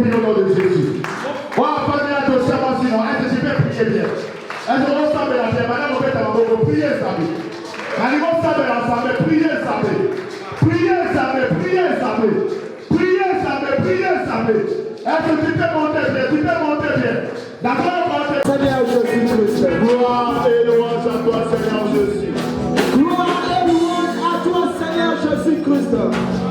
prie au nom de Jésus. On va parler à toi, ça va sinon. Est-ce que tu peux prier bien? Est-ce que vous savez la terre? Madame, on va prier, ça va. Allez, on savait ensemble, priez, ça va. Priez, ça va, priez, ça va. Priez, ça va, priez, ça va. Est-ce que tu peux monter bien? Tu peux monter bien. D'accord, on va monter. Seigneur Jésus-Christ. Gloire et louange à toi, Seigneur Jésus. Gloire et louange à toi, Seigneur Jésus-Christ.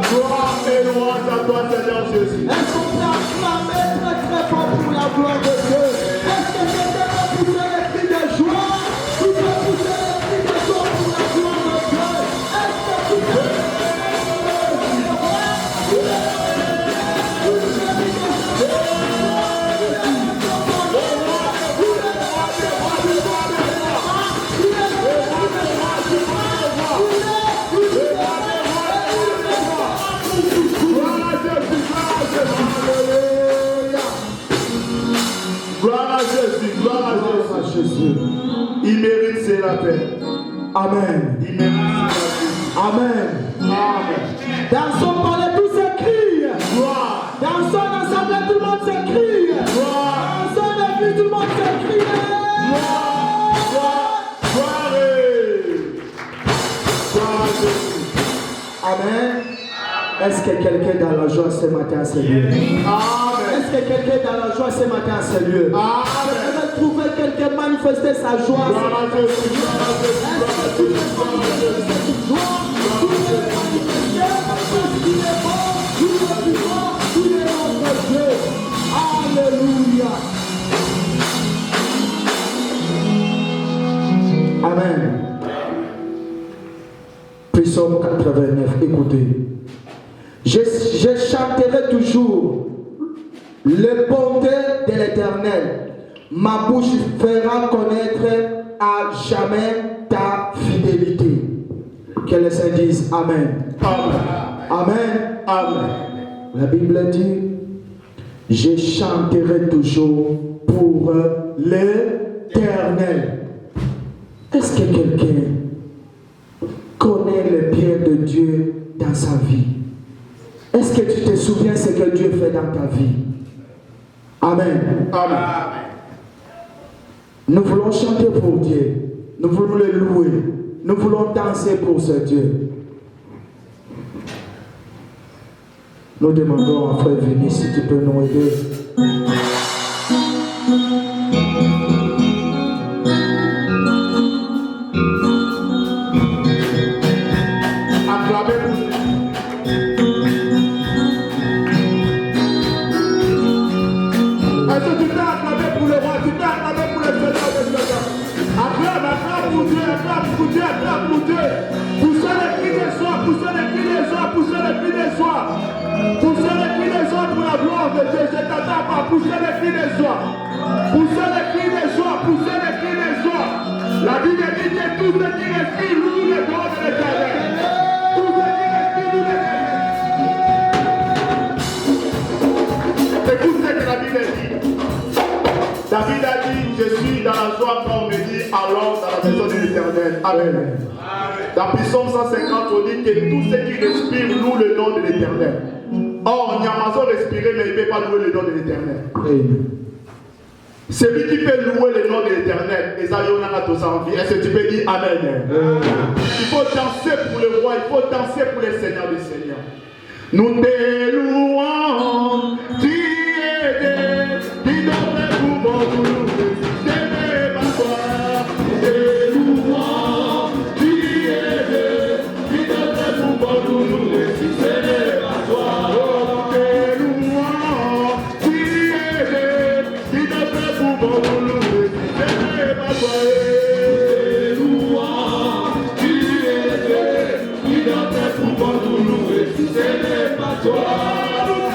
Gloire et louange à toi, Seigneur Jésus. Est-ce qu'on peut acclamer très très fort pour la gloire de Dieu? Est-ce que quelqu'un va pousser les cris de joie? Tu peux pousser les cris de joie pour la gloire de Dieu? Est-ce que tu peux? Gloire à Jésus, gloire à Jésus. Il mérite c'est la paix. Amen. Il mérite c'est la paix. Amen. Amen. Dans son palais, tout s'écrie. Gloire. Dans son assemblée, tout le monde s'écrie. Gloire. Dans son église, tout le monde s'écrie. Gloire. Gloire. Gloire à Jésus. Amen. Est-ce que quelqu'un dans la joie ce matin à ce lieu? Amen. Est-ce que quelqu'un dans la joie ce matin à ce lieu? Amen. Je vais trouver quelqu'un manifester sa joie. Est-ce que tu peux manifester cette joie? Tu peux manifester parce qu'il est bon, il est puissant, il est notre Dieu. Alléluia. Amen. Psaume 89, écoutez. Je chanterai toujours le bonté de l'Éternel. Ma bouche fera connaître à jamais ta fidélité. Que le Seigneur dise Amen. Amen. Amen. Amen. La Bible dit, je chanterai toujours pour l'Éternel. Est-ce que quelqu'un connaît le bien de Dieu dans sa vie? Est-ce que tu te souviens ce que Dieu fait dans ta vie? Amen. Amen. Nous voulons chanter pour Dieu. Nous voulons le louer. Nous voulons danser pour ce Dieu. Nous demandons à Frère Vini si tu peux nous aider. La Bible dit que tout ce qui respire loue le nom de l'Éternel. Tout ce qui respire loue l'Éternel. Écoute ce que la Bible dit. David a dit, je suis dans la joie quand on me dit, allons dans la maison de l'Éternel. Amen. Dans Psaume 150, on dit que tout ce qui respire loue le nom de l'Éternel. Or, Nyamazo respirait, mais il ne peut pas louer le nom de l'Éternel. Celui qui peut louer le nom de l'Éternel, est-ce que tu peux dire Amen? Il faut danser pour le roi, il faut danser pour le Seigneur des Seigneurs. Nous te louons, tu es qui devrait pouvoir nous louer, t'aimer ma gloire. Nous te louons, tu es qui devrait pouvoir nous louer, t'aimer ma gloire. Nous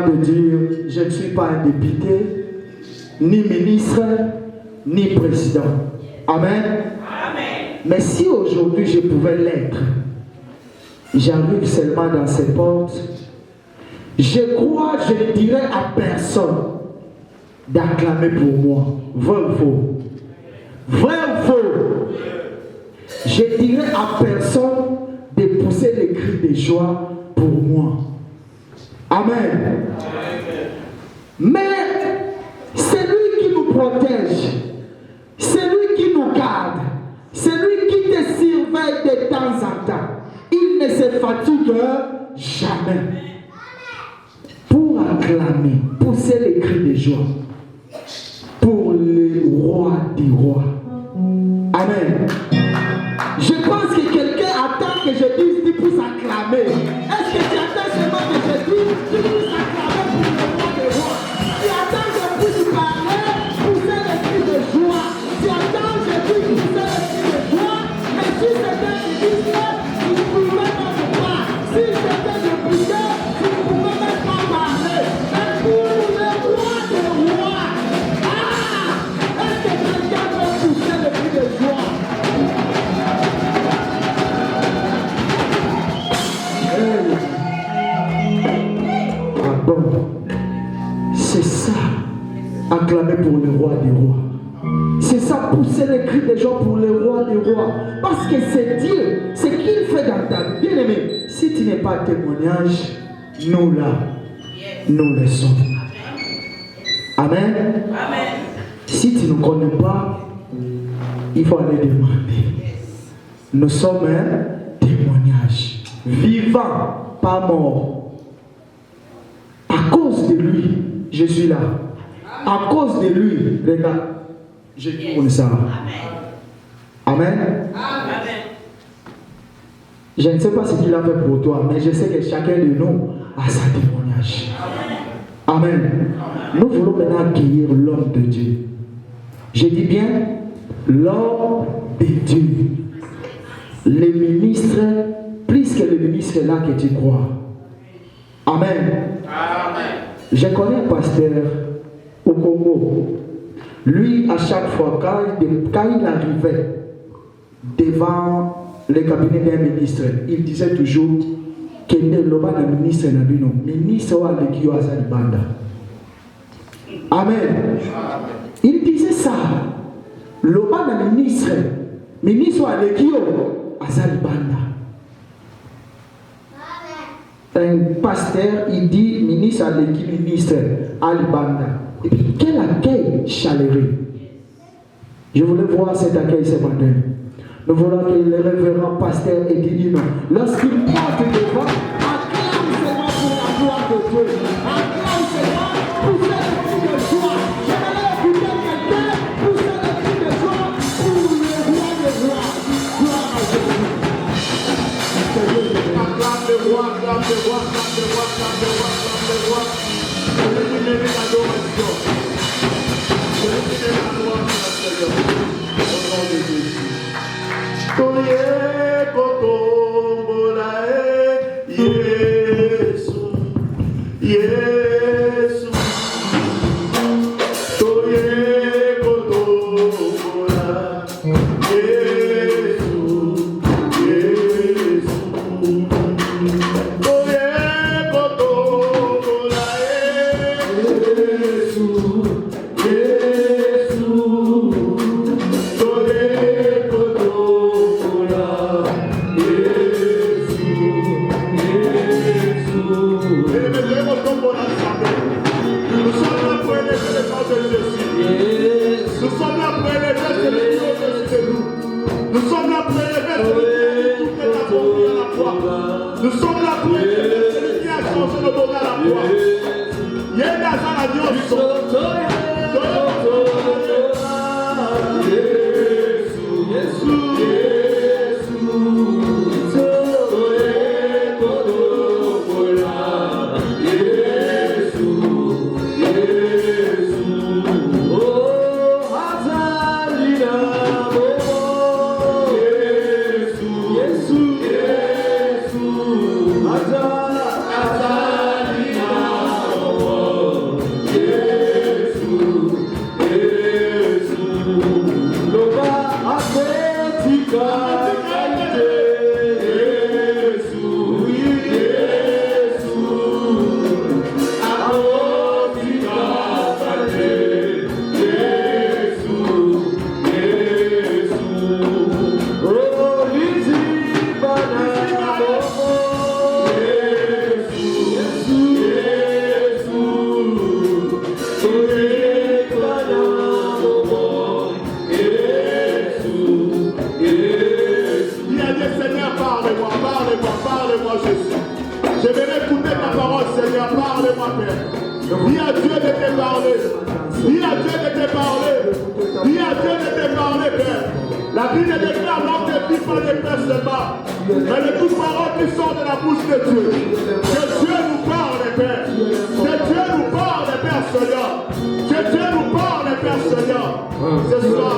De dire, je ne suis pas un député, ni ministre, ni président. Amen. Amen. Mais si aujourd'hui je pouvais l'être, j'arrive seulement dans ces portes, je crois, je ne dirai à personne d'acclamer pour moi. Vrai ou faux? Vrai ou faux? Je dirai à personne de pousser les cris de joie pour moi. Amen. Mais c'est lui qui nous protège, c'est lui qui nous garde, c'est lui qui te surveille de temps en temps. Il ne se fatigue jamais. Pour acclamer, pousser les cris de joie pour le roi des rois. Amen. Je pense que quelqu'un attend que je dise, tu pousses acclamer. Est-ce que tu attends seulement que je dise, tu pousses acclamer pour le roi des rois? Tu attends que je puisse parler, pousser les cris de joie. Tu attends que je puisse pousser les cris de joie. Mais si c'était de dire, tu ne pouvais pas me voir. Si c'était de prier, tu ne pouvais même pas parler. Mais pour le roi des rois, est-ce que quelqu'un peut pousser les cris de joie? C'est ça, acclamer pour le roi des rois. C'est ça, pousser les cris des gens pour le roi des rois. Parce que c'est Dieu, c'est qu'il fait dans ta vie. Bien aimé, si tu n'es pas témoignage, nous là, nous le sommes. Amen. Amen. Si tu ne connais pas, il faut aller demander. Nous sommes un témoignage vivant, pas mort. À cause de lui, je suis là. À cause de lui, regarde, je tourne ça. Amen. Amen. Je ne sais pas ce qu'il a fait pour toi, mais je sais que chacun de nous a sa témoignage. Amen. Nous voulons maintenant accueillir l'homme de Dieu. Je dis bien l'homme de Dieu. Le ministre, plus que le ministre là que tu crois. Amen. Amen. Je connais un pasteur au Congo. Lui, à chaque fois, quand il arrivait devant le cabinet d'un ministre, il disait toujours que le ministre n'a pas ministre ou Alekio Azalibanda. Amen. Il disait ça. Le ministre ou Alekio Azalibanda. Un pasteur, il dit ministre à l'équipe, ministre Alibanda. Et puis quel accueil chaleureux. Je voulais voir cet accueil ce matin. Nous voulons que le révérend pasteur Edilino, lorsqu'il porte devant, acclame seulement pour la gloire de Dieu. Acclame seulement pour faire le cri de joie. J'aimerais écouter quelqu'un pour faire le cri de joie pour le roi des rois. Gloire à Jésus. Acclame le roi, acclame le roi, acclame le roi, acclame le roi, acclame le roi. Je lui mérite l'adoration. Je lui mérite l'adoration, Seigneur. Au nom de Jésus. Toye kotombola Yesu, Yesu. Toye kotombola Yesu, Yesu. Toye kotombola Yesu, Yesu. Toye kotombola Yesu, Yesu. Et nous devons tomber ensemble. Nous sommes là pour élever le nom de Jésus. Nous sommes là pour élever celui qui est au-dessus de nous. Nous sommes là pour élever celui qui a accompli à la croix. Nous sommes là pour élever celui qui a changé nos données à la croix. Yéga Zana Dioso. Yesu, Parle-moi, parle-moi, parle-moi, Jésus. Je vais écouter ta parole, Seigneur. Parle-moi, Père. Dis à Dieu de te parler. Dis à Dieu de te parler. Dis à Dieu de te parler, Père. La Bible déclare non ne vit pas des pères seulement, mais de toutes paroles qui sortent de la bouche de Dieu. Que Dieu nous parle, Père. Que Dieu nous parle, Père Seigneur. Que Dieu nous parle, Père Seigneur. Ce soir,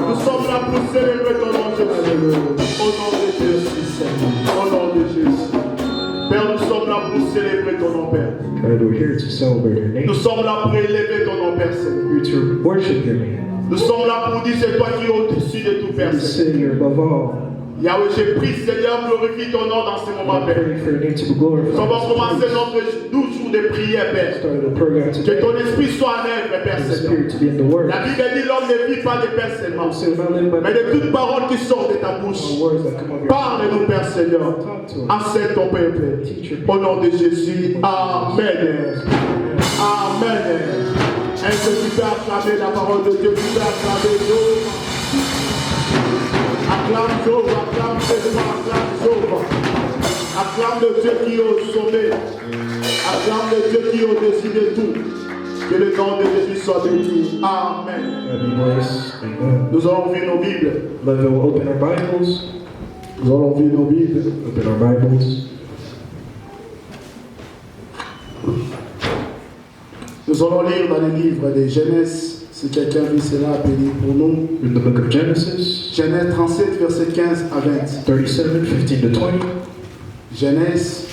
nous sommes là pour célébrer ton nom, Jésus. Au nom de Jésus, Seigneur. Au nom de Jésus. Père, nous sommes là pour célébrer ton nom, Père. God, we're here to celebrate your name. Nous sommes là pour élever ton nom, Père Seigneur. We're here to worship your name. Nous sommes là pour dire c'est toi qui es au-dessus de tout, Père To Seigneur. say you're above all. Yahweh, j'ai pris, Seigneur, glorifie ton nom dans ce moment, I'm Père. praying for your name to be Nous glorified. allons commencer notre 12 jours de prière, Père. Start the program Que today. ton esprit soit en œuvre, Père The Seigneur. Spirit to be in the Word. La Bible dit l'homme ne vit pas de pain seulement, So we're not living by mais de toutes paroles qui sortent de ta bouche. the words that come out of your Parle-nous, Père Seigneur. Enseigne ton peuple. Au nom de Jésus. Amen. Amen. Est-ce que tu peux acclamer la parole de Dieu? Tu peux acclamer Dieu. Acclame Dieu, acclame Jésus, acclame Dieu. Acclame le Dieu qui est au sommet. Acclame le Dieu qui est au-dessus de tout. Que le nom de Jésus soit béni. Amen. God be blessed. Amen. Nous allons ouvrir nos Bibles. Love it. We'll open our Bibles. Nous allons ouvrir nos Bibles. Open our Bibles. Nous allons lire dans le livre de Genèse. Si quelqu'un veut cela, appelez pour nous. In the book of Genesis, Genèse 37, verset 15 à 20. 37, 15 to 20. Genèse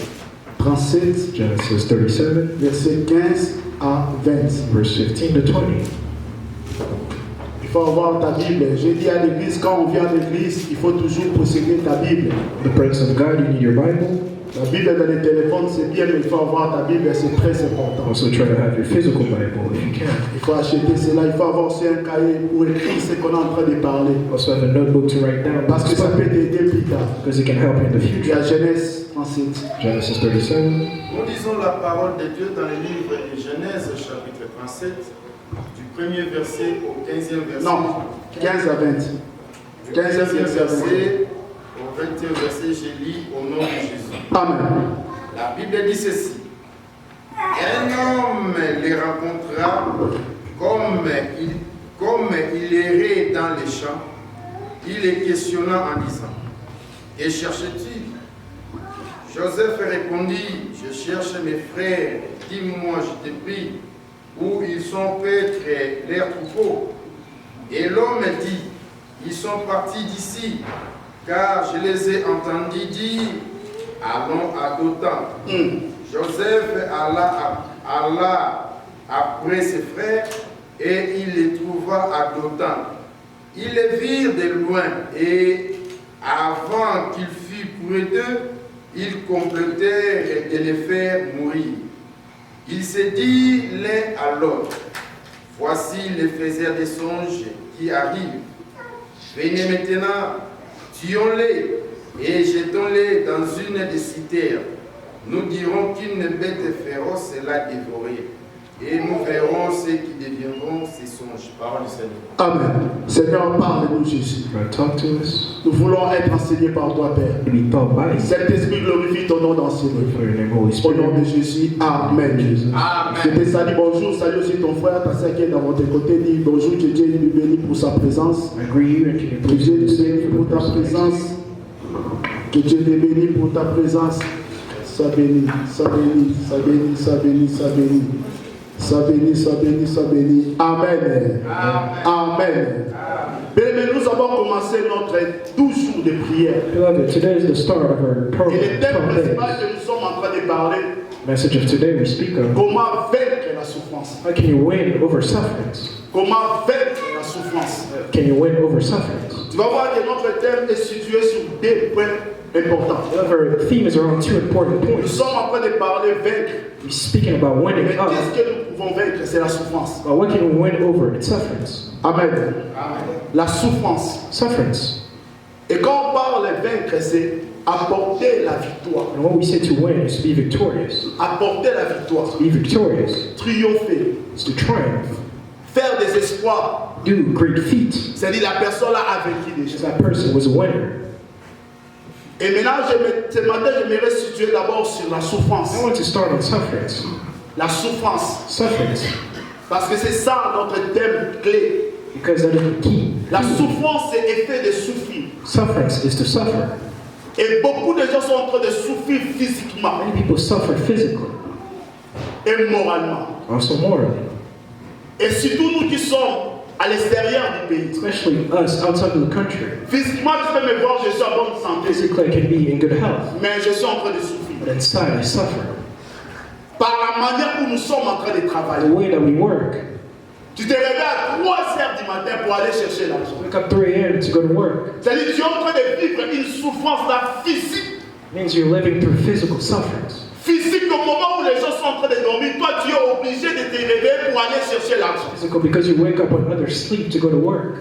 37, Genesis 37, verset 15 à 20. verse 15 to 20. Il faut avoir ta Bible. J'ai dit à l'église, quand on vient à l'église, il faut toujours posséder ta Bible. In the presence of God, you need your Bible. La Bible dans les téléphones, c'est bien, mais il faut avoir ta Bible, c'est très important. Also, try to have your physical Bible if you can. Il faut acheter cela, il faut avoir aussi un cahier pour écrire ce qu'on est en train de parler. Also, have a notebook to write down Parce que ça peut t'aider plus tard. because it can help you in the Il y future. a Genèse 37. Genesis 37. Nous lisons la parole de Dieu dans le livre de Genèse, chapitre 37, du premier verset au 15e verset. Non, 15 à 20. Du 15e 15e verset à 20. verset au 21e verset, je lis au nom de Jésus. Amen. La Bible dit ceci. Un homme les rencontra comme il errait dans les champs. Il les questionna en disant, que cherches-tu? Joseph répondit, je cherche mes frères, dis-moi, je te prie, où ils sont paître leurs troupeaux. Et l'homme dit, ils sont partis d'ici, car je les ai entendus dire, allons à Dothan. Joseph alla après ses frères et il les trouva à Dothan. Ils les virent de loin et avant qu'il fût près d'eux, ils complétèrent de les faire mourir. Ils se dirent l'un à l'autre, voici les faiseurs des songes qui arrivent. Venez maintenant, tuons-les et jetons-les dans une des citernes. Nous dirons qu'une bête féroce l'a dévoré. Et nous verrons ce qui deviendront ces songes. Parole du Seigneur. Amen. Seigneur, parle-nous, Jésus. God, talk to us. Nous voulons être enseignés par toi, Père. Be taught by you. Saint-Esprit, glorifie ton nom dans ce livre. For your name, Holy Au nom Spirit. de Jésus, Amen. Je te salue, bonjour, salut aussi ton frère, ta sœur qui est dans votre côté, dis bonjour, que Dieu nous bénisse pour sa présence. I greet you and can you Que please Dieu do the nous same bénisse for pour the ta person next to you? présence. Que Dieu te bénisse pour ta présence. Sois béni, sois béni, sois béni, sois béni, sois béni. Sois béni, sois béni, sois béni. Amen. Amen. Bien-aimés, nous avons commencé notre 12 jours de prière. Beloved, today is the start of our Et le program. thème 12 days. principal que nous sommes en train de parler, Message of today we speak of comment vaincre la souffrance. how can you win over sufferings? Comment vaincre la souffrance. Can you win over sufferings? Tu vas voir que notre thème est situé sur deux points importants. Our theme is around two important Nous points. sommes en train de parler vaincre. We're speaking about Mais winning up. qu'est-ce que nous pouvons vaincre? C'est la souffrance. But what can we win over? It's sufferings. Amen. La souffrance. Sufferings. Et quand on parle de vaincre, c'est apporter la victoire. And what we say to win is to be victorious. Apporter la victoire. To be victorious Triompher. is to triumph. Faire des espoirs. Do great feats. C'est-à-dire la personne là a vaincu déjà. That person was a winner. Et maintenant, ce matin, j'aimerais situer d'abord sur la souffrance. I want to start on sufferance. La souffrance. Sufferance. Parce que c'est ça notre thème clé. Because that is the key. La souffrance, c'est effet de souffrir. Sufferance is to suffer. Et beaucoup de gens sont en train de souffrir physiquement Many people suffer physically, et moralement. also morally. Et surtout nous qui sommes à l'extérieur du pays. Especially us outside of the country. Physiquement, tu peux me voir, je suis en bonne santé. Physically, I can be in good health, Mais je suis en train de souffrir. but inside, I suffer. Par la manière où nous sommes en train de The travailler. way that we work. Tu te réveilles à 3 heures du matin pour aller chercher l'argent. Wake up 3 a.m. to go to work. C'est-à-dire que tu es en train de vivre une souffrance là physique. It means you're living through physical sufferance. Physique au moment où les gens sont en train de dormir. Toi, tu es obligé de te réveiller pour aller chercher l'argent. Physical because you wake up when others sleep to go to work.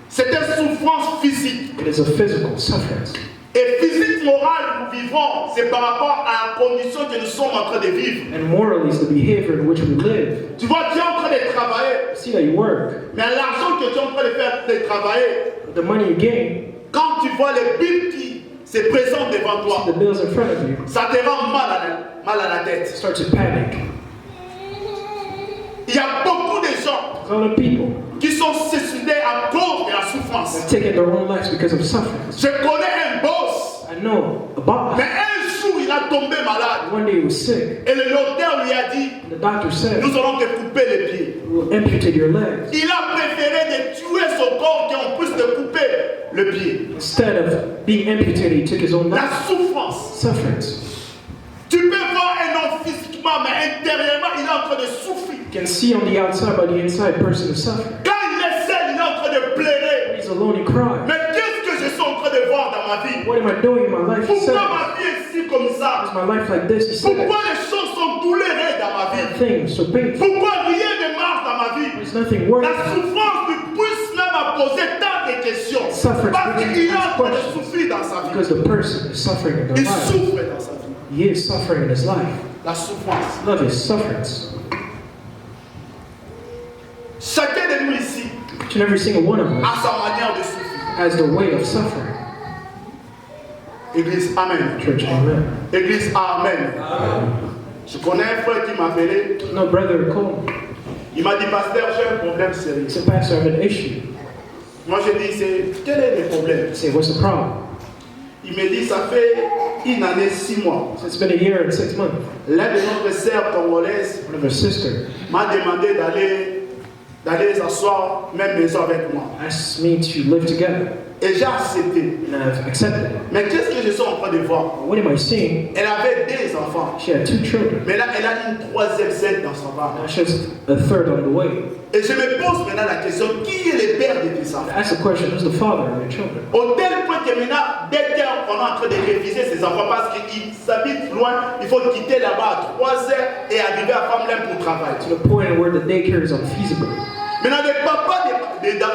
C'est une souffrance physique. It is a physical sufferance. Et physique morale, nous vivons, c'est par rapport à la condition que nous sommes en train de vivre. And morally is the behavior in which we live. Tu vois, tu es en train de travailler, See that you work. mais l'argent que tu es en train de faire de travailler, The money you gain, quand tu vois les billes qui se présentent devant see toi, the bills in front of you, ça te rend mal à la tête. start to panic. Il y a beaucoup de gens There's a lot of people qui sont suicidés à cause de la that souffrance. have taken their own lives because of sufferance. Je connais un boss, I know a boss. mais un jour il a tombé malade. One day he was sick. Et le docteur lui a dit, The doctor said, nous allons te couper les pieds. we'll amputate your legs. Il a préféré de tuer son corps qu'on puisse te couper le pied. Instead of being amputated, he took his own La life. souffrance. Sufferance. Tu peux voir un homme physiquement, mais intérieurement, il est en train de souffrir. You can see on the outside, but the inside person is suffering. Quand il est seul, il est en train de pleurer. He's alone, he cries. Mais qu'est-ce que je suis en train de voir dans ma vie? What am I doing in my life? He said, Pourquoi ma vie est si comme ça? is my life like this? He said, Pourquoi les choses sont douloureuses dans ma vie? things so painful. Pourquoi rien ne marche dans ma vie? There's nothing worse. La souffrance me pousse même à poser tant de questions. Suffering Parce brings qu'il est en train de questions. souffrir dans sa vie. Because the person is suffering in their Il life. souffre dans sa vie. He is suffering in his life. La souffrance. Love is sufferance. Chacun de nous ici Each and every single one of us a sa manière de souffrir. has the way of suffering. Église, Amen. Church, amen. Église, Amen. Je connais un frère qui m'a appelé. No brother called me. Il m'a dit, pasteur, j'ai un problème sérieux. He said, Pastor, I have an issue. Moi, je dis, quel est le problème? I say, what's the problem? Il me dit, ça fait une année, 6 mois. So it's been a year and 6 months. L'un de notre sœur congolaise One of her sister m'a demandé d'aller s'asseoir même maison avec moi. asked me to live together, Et j'ai accepté. and I've accepted it. Mais qu'est-ce que je suis en train de voir? What am I seeing? Elle avait 2 enfants. She had 2 children. Mais là, elle a une 3e scène dans son ventre. Now she has a third on the way. Et je me pose maintenant la question, qui est le père de tes I enfants? ask the question, who's the father of your children? Au tel point que maintenant, dès qu'on est en train de réviser ses enfants parce qu'ils habitent loin, il faut quitter là-bas à 3 heures et arriver à Famlem pour travailler. To the point where the daycare is unfeasible. Maintenant, les papas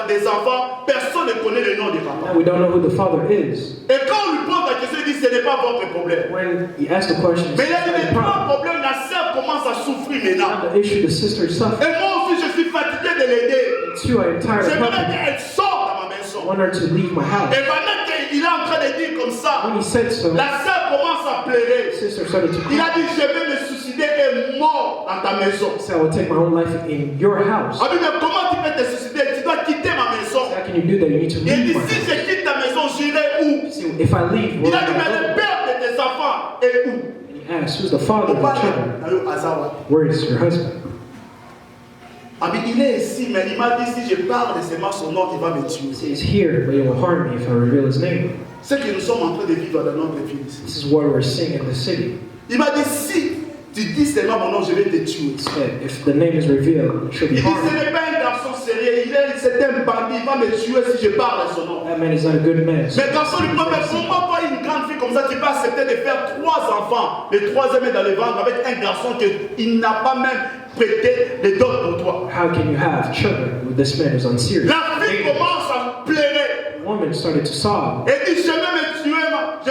des enfants, personne ne connaît le nom des papas. Now we don't know who the father is. Et quand on lui pose la question, il dit ce n'est pas votre problème. When he asks the question, Mais it's là, il not y a a problem. pas problème, la sœur commence à souffrir maintenant. Now the issue, the sister suffers. Et moi aussi, je suis fatigué de l'aider. Two, I am tired of J'aimerais helping. qu'elle sorte dans ma I maison. want her to leave my house. Et pendant qu'il est en train de dire comme ça, When he said so, la sœur commence à pleurer. the sister started to Il cry. a dit, je vais me suicider et mort dans ta maison. He said, I will take my own life in your house. Ah oui, mais comment tu peux te suicider? Tu dois quitter ma maison. How can you do that? You need to Il dit, leave my si house. je quitte ta maison, j'irai où? See, if I leave, where Il a dit, will mais I le go? père de tes enfants est où? And he asked, who's the father Mon of your père children? est au hasard. Where is your husband? Ah oui, il est ici, mais il m'a dit, si je parle de ses marques, son nom, il va me tuer. He says, he's here, but he will harm me if I reveal his name. C'est que nous sommes en train de vivre dans notre ville ici. This is what we're seeing in the city. Il m'a dit, si tu dis seulement mon nom, je vais te tuer. He said, if the name is revealed, it should Il be dit, ce harmed. n'est pas un garçon sérieux, c'est un bandit, il va me tuer si je parle de son nom. That man is not a good man. So Mais garçon, lui dit, mais comment toi, une grande fille comme ça, tu peux accepter de faire 3 enfants, le 3e est dans le ventre avec un garçon qu'il n'a pas même prêté les dons pour toi. how can you have children with this man who's unserious? La fille commence à pleurer. The woman started to sob. Elle dit, je vais me tuer, je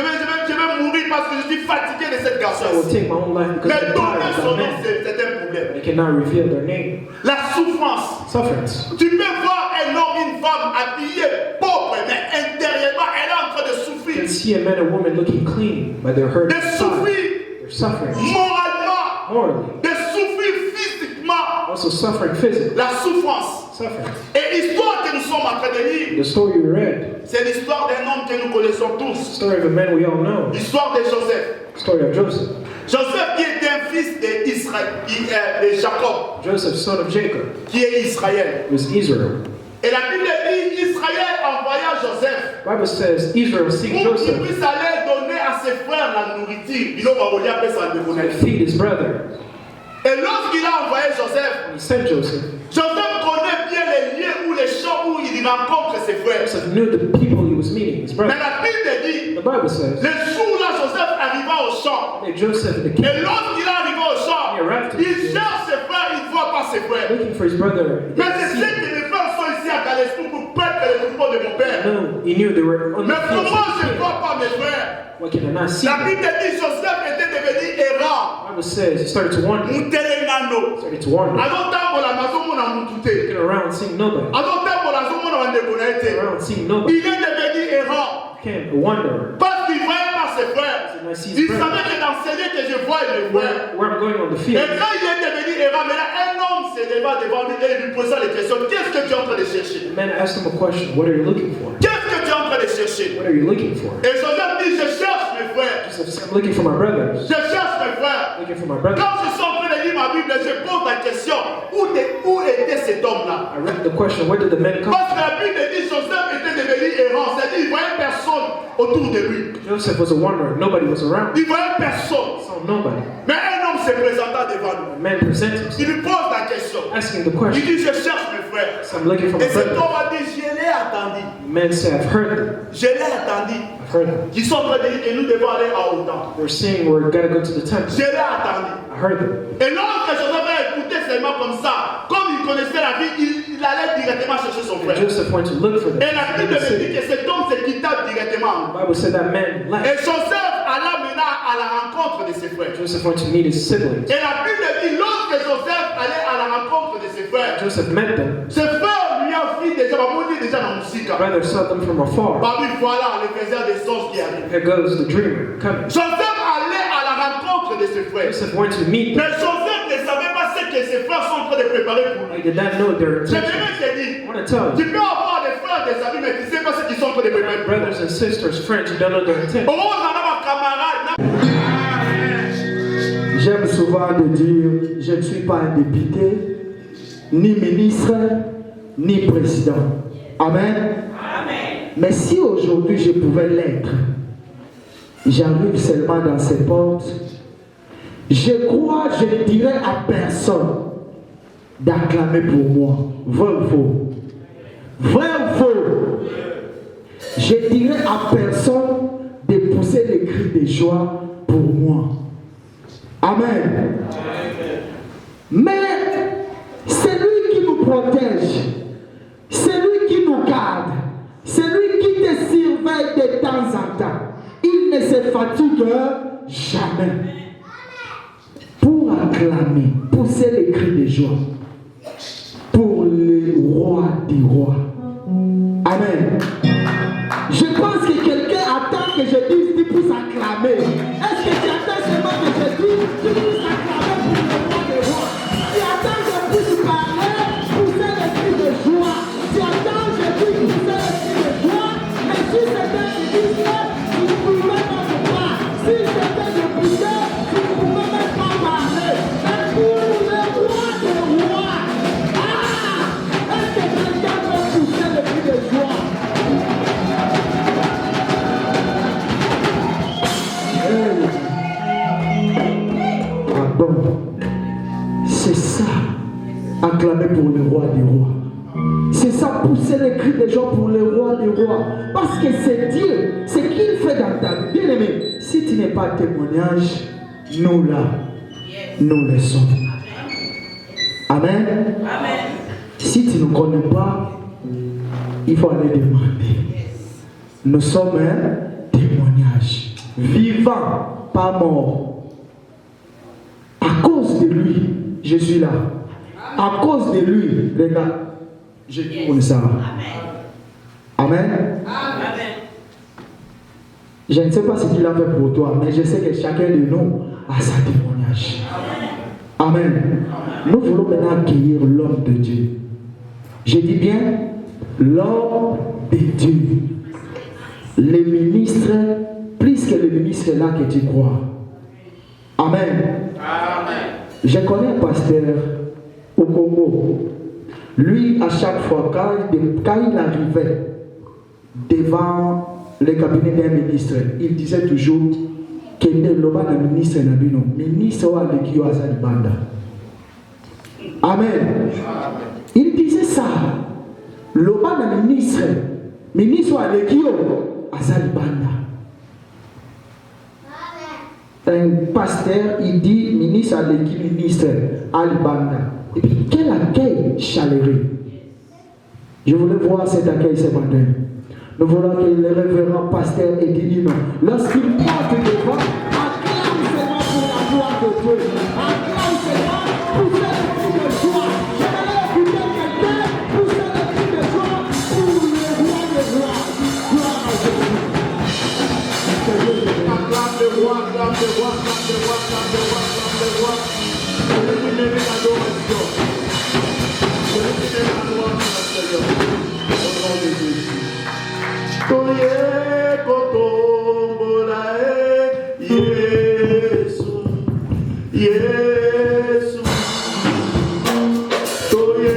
vais mourir parce que je suis fatigué de cette I will garçon. take my own life because Mais I'm donner tired of son that nom, man. c'est un problème. They cannot reveal their name. La souffrance. Sufferance. Tu peux voir un homme, une femme habillée pauvre, mais intérieurement, elle est en train de You souffrir. can see see a man or woman looking clean, but they're hurt de inside. souffrir They're suffering moralement, morally, de souffrir physiquement, also suffering physically. la souffrance. Suffering. Et l'histoire que nous sommes en train de lire, The story we read, c'est l'histoire d'un homme que nous connaissons the tous, story of a man we all know, l'histoire de Joseph. the story of Joseph. Joseph qui était un fils de Jacob, Joseph, son of Jacob, qui est Israël. was Israel. Et la Bible dit Israël envoya Joseph The Bible says Israel seeked pour qu'il Joseph puisse aller donner à ses frères la nourriture. Il a envoyé après ça de to feed his brother. Et lorsqu'il a envoyé Joseph, He sent Joseph. Joseph connaît bien les lieux où les champs où il rencontre ses frères. Joseph knew the people he was meeting, his Mais brother. la Bible dit, The Bible says le jour-là, Joseph arriva au champ. that Joseph the Et king, lorsqu'il est arrivé au champ, He arrived to il the- cherche ses frères, il ne voit pas ses frères. looking for his brother. Mais c'est ce que les frères sont ici à Galestou pour perdre les troupeaux de mon père. No, he knew they were on the Mais field. comment je ne vois pas mes frères? Why can I not see La them? Bible dit Joseph était devenu errant. The Bible says he started to wander. Mutelengano. Started to wander. Azotambola nazomona mutu te. Looking around, seeing nobody. Azotambola azomona bandeko na ye Looking te. around, seeing nobody. Il est devenu errant. Became a wanderer. Parce qu'il ne voyait pas ses frères. And I see Il his brother. savait que dans ce lieu que je vois, il le voit. Where I'm going on the Et field. quand il est devenu errant, mais là, un homme se leva devant lui et lui posa les questions. Qu'est-ce que tu es en train de chercher? The man asked him a question. What are you looking for? Qu'est-ce que tu es en train de chercher? What are you looking for? Et Joseph dit, je cherche mes frères. Joseph said, I'm looking for my brothers. Je cherche mes frères. Looking for my brothers. Quand je suis en train de lire ma Bible, je pose la question, où était cet homme-là? I read the question, where did the man come Parce que la Bible dit que Joseph était devenu errant, c'est-à-dire qu'il ne voyait personne autour de lui. from? Joseph was a wanderer. Nobody was around. Il ne voyait personne. Saw nobody. Mais un homme se présenta devant lui. The man presented himself, Il lui pose la question. asking the Il question. dit, je cherche mes frères. So I'm looking for Et my cet brothers. homme a dit, je l'ai attendu. The man said, I've heard them. Je l'ai attendu. I've heard them. Ils sont en train de dire que nous devons aller à Autan. We're saying we're gonna go to the temple. Je l'ai attendu. I heard them. Et lorsque Joseph a écouté seulement comme ça, comme il connaissait la vie, il allait directement chercher son And frère. Joseph went to look for them. Et la Bible me dit que cet homme se quitta directement. The Bible said that man Et left. Joseph alla maintenant à la rencontre de ses frères. Joseph went to meet his siblings. Et la Bible dit, lorsque Joseph allait à la rencontre de ses frères, Joseph met them. ses frères lui ont vu déjà, déjà dans la musique. Brothers saw them from afar. Bah oui, voilà, le faiseur des songes qui arrive. Here goes the dreamer coming. Joseph allait à la rencontre de ses frères. Joseph went to meet them. Mais Joseph ne savait pas ce que ses frères sont en train de préparer pour lui. He did not know their Je intentions. vais te dire, I want to tell tu you, peux avoir des frères, des amis, mais tu ne sais pas ce qu'ils sont en train de préparer pour lui. brothers and sisters, friends, you don't know their intentions. Oh, on a ma camarade. J'aime souvent de dire, je ne suis pas un député, ni ministre, ni président. Amen. Mais si aujourd'hui je pouvais l'être, j'arrive seulement dans ces portes, je crois, je ne dirais à personne d'acclamer pour moi. Vrai ou faux? Vrai ou faux? Je dirais à personne de pousser les cris de joie pour moi. Amen. Mais c'est lui qui nous protège, c'est lui qui nous garde, c'est lui qui te surveille de temps en temps. Il ne se fatigue jamais. Pour acclamer, pousser les cris de joie pour le roi des rois. Amen. Je pense que quelqu'un attend que je dise, tu puisses acclamer. Est-ce que tu attends seulement que je dise, tu puisses acclamer pour le roi des rois? Tu attends que je puisse parler, pousser les cris de joie. Tu attends que je puisse pousser les cris de joie. Mais si c'était de dire, tu ne pouvais pas me voir. Si c'était de pousser, tu ne pouvais même pas parler. Mais pour le roi des rois, est-ce que quelqu'un peut pousser les cris de joie? Bon, c'est ça, acclamer pour le roi des rois. C'est ça, pousser les cris des gens pour le roi des rois. Parce que c'est Dieu, c'est qu'il fait dans ta vie. Bien aimé, si tu n'es pas témoignage, nous là, nous le sommes. Amen. Amen. Si tu ne connais pas, il faut aller demander. Nous sommes un témoignage vivant, pas mort. À cause de lui, je suis là. À cause de lui, regarde, je tourne ça. Amen. Amen. Je ne sais pas ce qu'il a fait pour toi, mais je sais que chacun de nous a sa témoignage. Amen. Nous voulons maintenant accueillir l'homme de Dieu. Je dis bien l'homme de Dieu. Le ministre, plus que le ministre là que tu crois. Amen. Amen. Je connais un pasteur au Congo. Lui, à chaque fois, quand il arrivait devant le cabinet d'un ministre, il disait toujours que le ministre n'a pas ministre wa lekio azali banda. Amen. Il disait ça. Le ministre wa lekio azali banda. Un pasteur, il dit ministre à l'équipe, ministre Alibanda. Et puis quel accueil chaleureux. Je voulais voir cet accueil ce matin. Nous voulons que le révérend pasteur Edilino, lorsqu'il porte devant, acclame seulement pour la gloire de Dieu. Acclame seulement pour faire le cri de joie. J'aimerais écouter quelqu'un pour faire le cri de joie pour le roi des rois. Gloire à Jésus. Acclame le roi, acclame le roi, acclame le roi, acclame le roi, acclame le roi. Celui qui mérite l'adoration. Celui qui mérite l'adoration, Seigneur. Au nom de Jésus. Toye kotombola Yesu, Yesu. Toye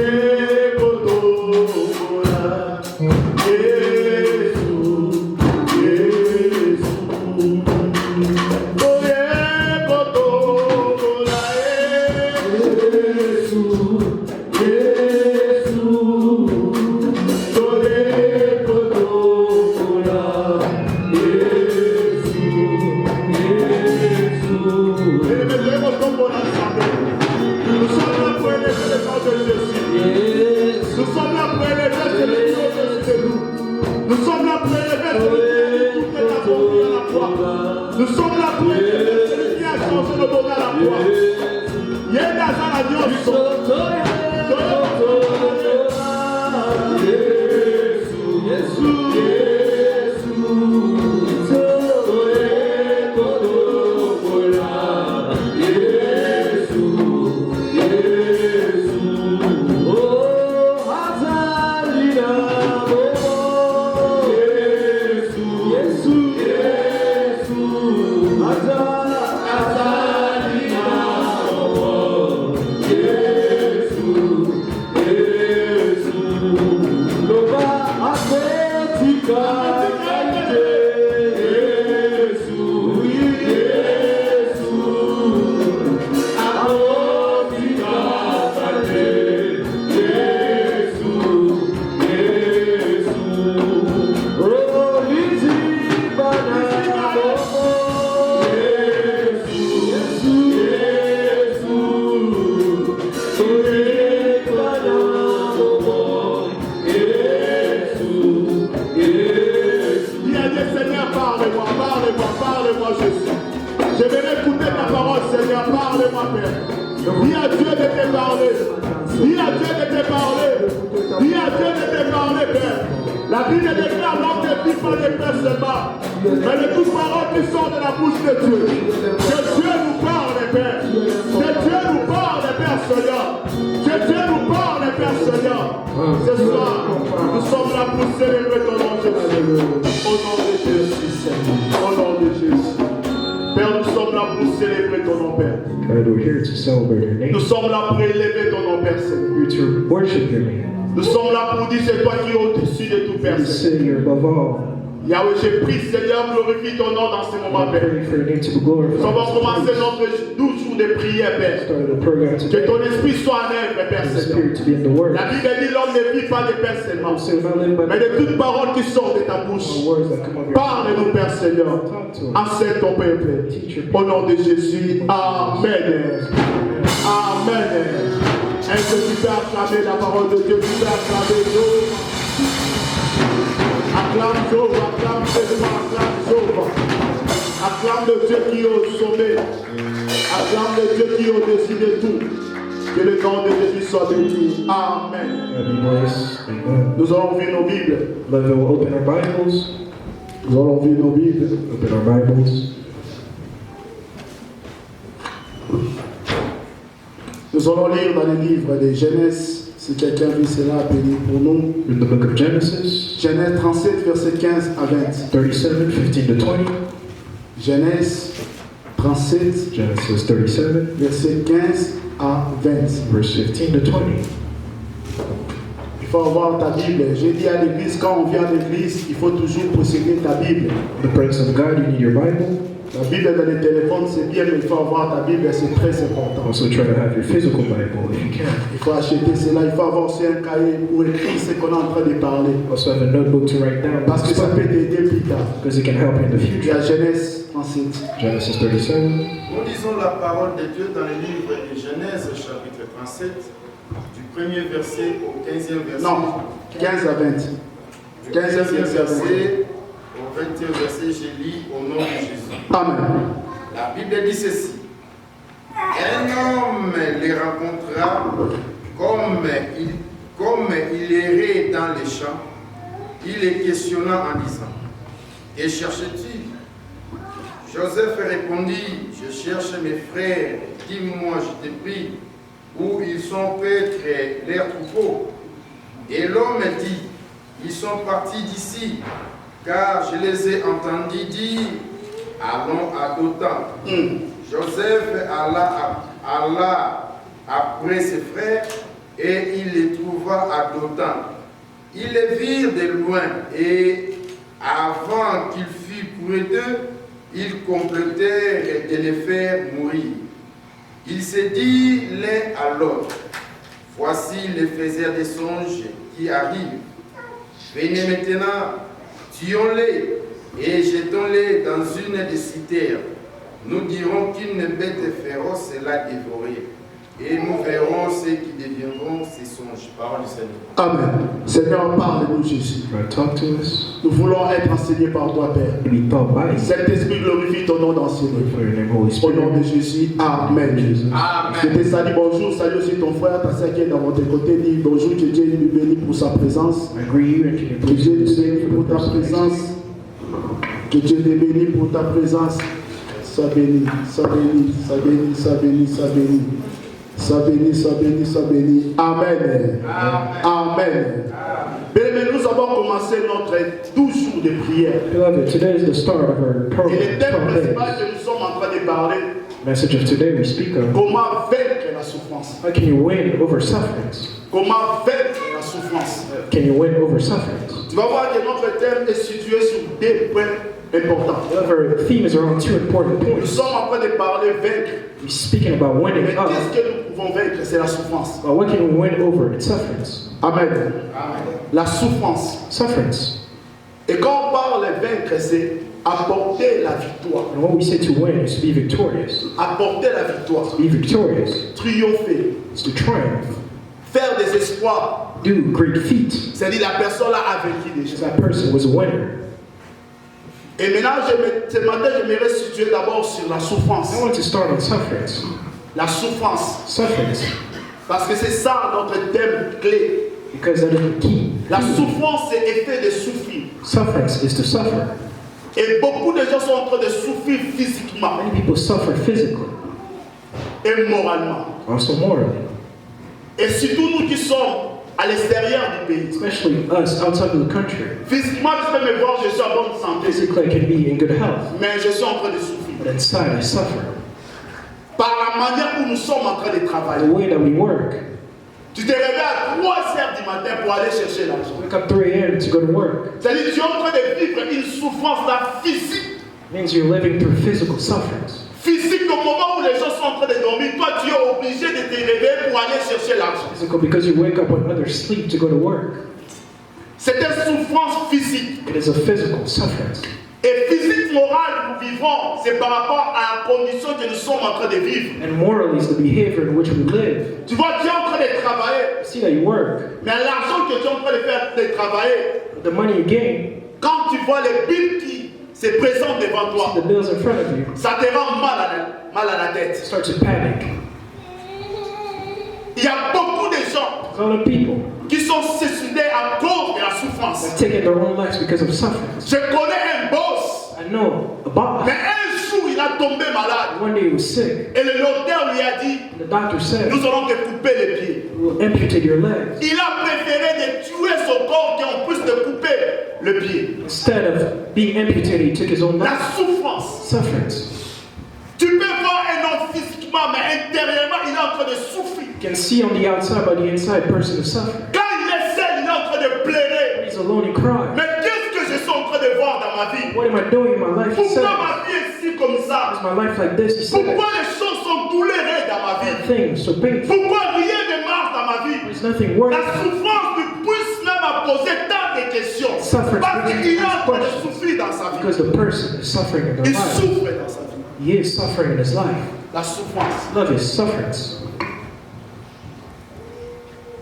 kotombola Yesu, Yesu. Toye kotombola Yesu, Yesu. Toye nous sommes là pour élever le nom de Jésus. Nous sommes là pour élever celui qui est au-dessus de nous. Nous sommes là pour élever celui qui a accompli à la croix. Nous sommes là pour élever celui qui a changé le monde à la croix. Yegaza la Dioso. Dis à Dieu de te parler. Dis à Dieu de te parler. Dis à Dieu de te parler, Père. La Bible déclare l'homme ne vit pas de paix seulement, mais de toutes paroles qui sortent de la bouche de Dieu. Que Dieu nous parle, Père. Que Dieu nous parle, Père Seigneur. Que Dieu nous parle, Père Seigneur. Ce soir, nous sommes là pour célébrer ton nom, Jésus. Au nom de Jésus. Au nom de Jésus. Père, nous sommes là pour célébrer ton nom, Père. God, we're here to celebrate your name. Nous sommes là pour élever ton nom, Père Seigneur. We're here to worship your name. Nous sommes là pour dire c'est toi qui es au-dessus de tout, Père To Seigneur. say you're above all. Yahweh, j'ai pris, Seigneur, glorifie ton nom dans ces moments, I'm Père. praying for your name to be Nous glorified. allons commencer notre 12 jours de prière, Père. Started a program Que today. ton esprit soit en œuvre, Père The Seigneur. Spirit to be in the Word. La Bible dit l'homme ne vit pas de pain seulement, So we're not living by mais de toutes paroles qui sortent de ta bouche. the words that come out of your mouth. Parle-nous, Père Seigneur. Enseigne ton peuple. Au nom de Jésus. Amen. Amen. Est-ce que tu peux acclamer la parole de Dieu? Tu peux acclamer Dieu. Acclame Dieu, acclame Jésus, acclame Dieu. Acclame le Dieu qui est au sommet. Acclame le Dieu qui est au-dessus de tout. Que le nom de Jésus soit béni. Amen. God be blessed. Amen. Nous allons ouvrir nos Bibles Let us open our Bibles Nous allons ouvrir nos Bibles. Open our Bibles. Nous allons lire dans le livre de Genèse. Si quelqu'un veut cela, béni pour nous. In the book of Genesis, Genèse 37, verset 15 à 20. 37, 15 to 20. Genèse 37, Genesis 37, verset 15 à 20. verse 15 to 20. Il faut avoir ta Bible. J'ai dit à l'église, quand on vient à l'église, il faut toujours posséder ta Bible. In the presence of God, you need your Bible. La Bible dans les téléphones, c'est bien, mais il faut avoir ta Bible, c'est très important. Also try to have your physical Bible if you can. Il faut acheter cela, il faut avoir aussi un cahier pour écrire ce qu'on est en train de parler. Also have a notebook to write down. Parce que ça peut t'aider plus tard. Because it can help you in the Il y future. a Genèse 37. Genesis 37. Nous lisons la parole de Dieu dans le livre de Genèse, chapitre 37, du premier verset au 15e verset. Non, 15 à 20. Du 15e verset au 21e verset, je lis au nom de Jésus. Amen. La Bible dit ceci. Un homme les rencontra comme il errait dans les champs. Il les questionna en disant, que cherches-tu? Joseph répondit, je cherche mes frères, dis-moi, je te prie, où ils sont peut-être leurs troupeaux. Et l'homme dit, ils sont partis d'ici, car je les ai entendus dire, allons à Dothan. Joseph alla après ses frères et il les trouva à Dothan. Ils les virent de loin et avant qu'il fût près d'eux, ils complétèrent de les faire mourir. Ils se dirent l'un à l'autre, voici les faiseurs des songes qui arrivent. Venez maintenant, tuons-les et jetons-les dans une des citernes. Nous dirons qu'une bête féroce l'a dévoré. Et nous verrons ce qui deviendront ces songes. Parole du Seigneur. Amen. Seigneur, parle-nous, Jésus. God, talk to us. Nous voulons être enseignés par toi, Père. Be taught by you. Saint-Esprit, glorifie ton nom d'enseigner. For your name, Holy Au nom de Spirit. Jésus, Amen. Je te salue, bonjour, salut aussi ton frère, ta sœur qui est dans votre côté, dis bonjour, que Dieu nous bénisse pour sa présence. I greet you and can you Que please Dieu nous stand bénisse for pour the ta person next to présence. you? Que Dieu te bénisse pour ta présence. Sois béni, sois béni, sois béni, sois béni, sois béni. Sois béni, sois béni, sois béni. Amen. Amen. Bien-aimés, nous avons commencé notre 12 jours de prière. Beloved, today is the start of our Et program. le thème 12 days. principal que nous sommes en train de parler, Message of today we speak of comment vaincre la souffrance. how can you win over sufferings? Comment vaincre la souffrance. Can you win over sufferings? Tu vas voir que notre thème est situé sur deux points importants. Our theme is around two important Nous points. sommes en train de parler vaincre. We're speaking about Mais winning up. qu'est-ce que nous pouvons vaincre? C'est la souffrance. But what can we win over? It's sufferings. Amen. La souffrance. Sufferings. Et quand on parle de vaincre, c'est apporter la victoire. And what we say to win is to be victorious. Apporter la victoire. To be victorious Triompher. is to triumph. Faire des espoirs. Do great feats. C'est-à-dire la personne là a vaincu déjà. That person was a winner. Et maintenant, ce matin, j'aimerais situer d'abord sur la souffrance. I want to start on sufferings. La souffrance. Sufferings. Parce que c'est ça notre thème clé. Because that is the key. La souffrance, c'est effet de souffrir. Sufferings is to suffer. Et beaucoup de gens sont en train de souffrir physiquement Many people suffer physically, et moralement. also morally. Et surtout nous qui sommes à l'extérieur du pays. Especially us outside of the country. Physiquement, tu peux me voir, je suis en bonne santé. Physically, I can be in good health, Mais je suis en train de souffrir. but inside I suffer. Par la manière où nous sommes en train de The travailler. way that we work. Tu te réveilles à 3h du matin pour aller chercher l'argent. Wake up 3 a.m. to go to work. C'est-à-dire que tu es en train de vivre une souffrance là, physique. It means you're living through physical sufferings. Physique au moment où les gens sont en train de dormir. Toi, tu es obligé de te réveiller pour aller chercher l'argent. Physical because you wake up when others sleep to go to work. C'est une souffrance physique. It is a physical suffering. Et physique morale, nous vivons, c'est par rapport à la condition que nous sommes en train de vivre. And morally is the behavior in which we live. Tu vois, tu es en train de travailler, You see that you work. mais l'argent que tu es en train de faire, de travailler, The money you gain, quand tu vois les billes qui se présentent devant toi, the bills in front of you, ça te rend mal à la tête. start to panic. Il y a beaucoup de gens There's a lot of people qui sont suicidés à cause de la souffrance. that take their own lives because of suffering. Je connais un bon know about Mais that. un jour, il a tombé malade. One day he was sick. Et le docteur lui a dit, The doctor said, nous allons te couper les pieds. we'll amputate your legs. Il a préféré de tuer son corps qu'on puisse te couper le pied. Instead of being amputated, he took his own La life. souffrance. Sufferance. Tu peux voir un homme physiquement, mais intérieurement, il est en train de souffrir. You can see on the outside, but the inside person is suffering. Quand il est seul, il est en train de pleurer. He's alone, he cries. Mais qu'est-ce que je suis en train de voir dans ma vie? What am I doing in my life? He said, Pourquoi ma vie est si comme ça? is my life like this? He said, Pourquoi les choses sont douloureuses dans ma vie? things so painful. Pourquoi rien ne marche dans ma vie? There's nothing worse. La souffrance lui pousse même à poser tant de questions. Suffering Parce brings qu'il est en us train de questions. souffrir dans sa vie. Because the person is suffering in their Il life. souffre dans sa vie. He is suffering in his life. La souffrance. Love is sufferance.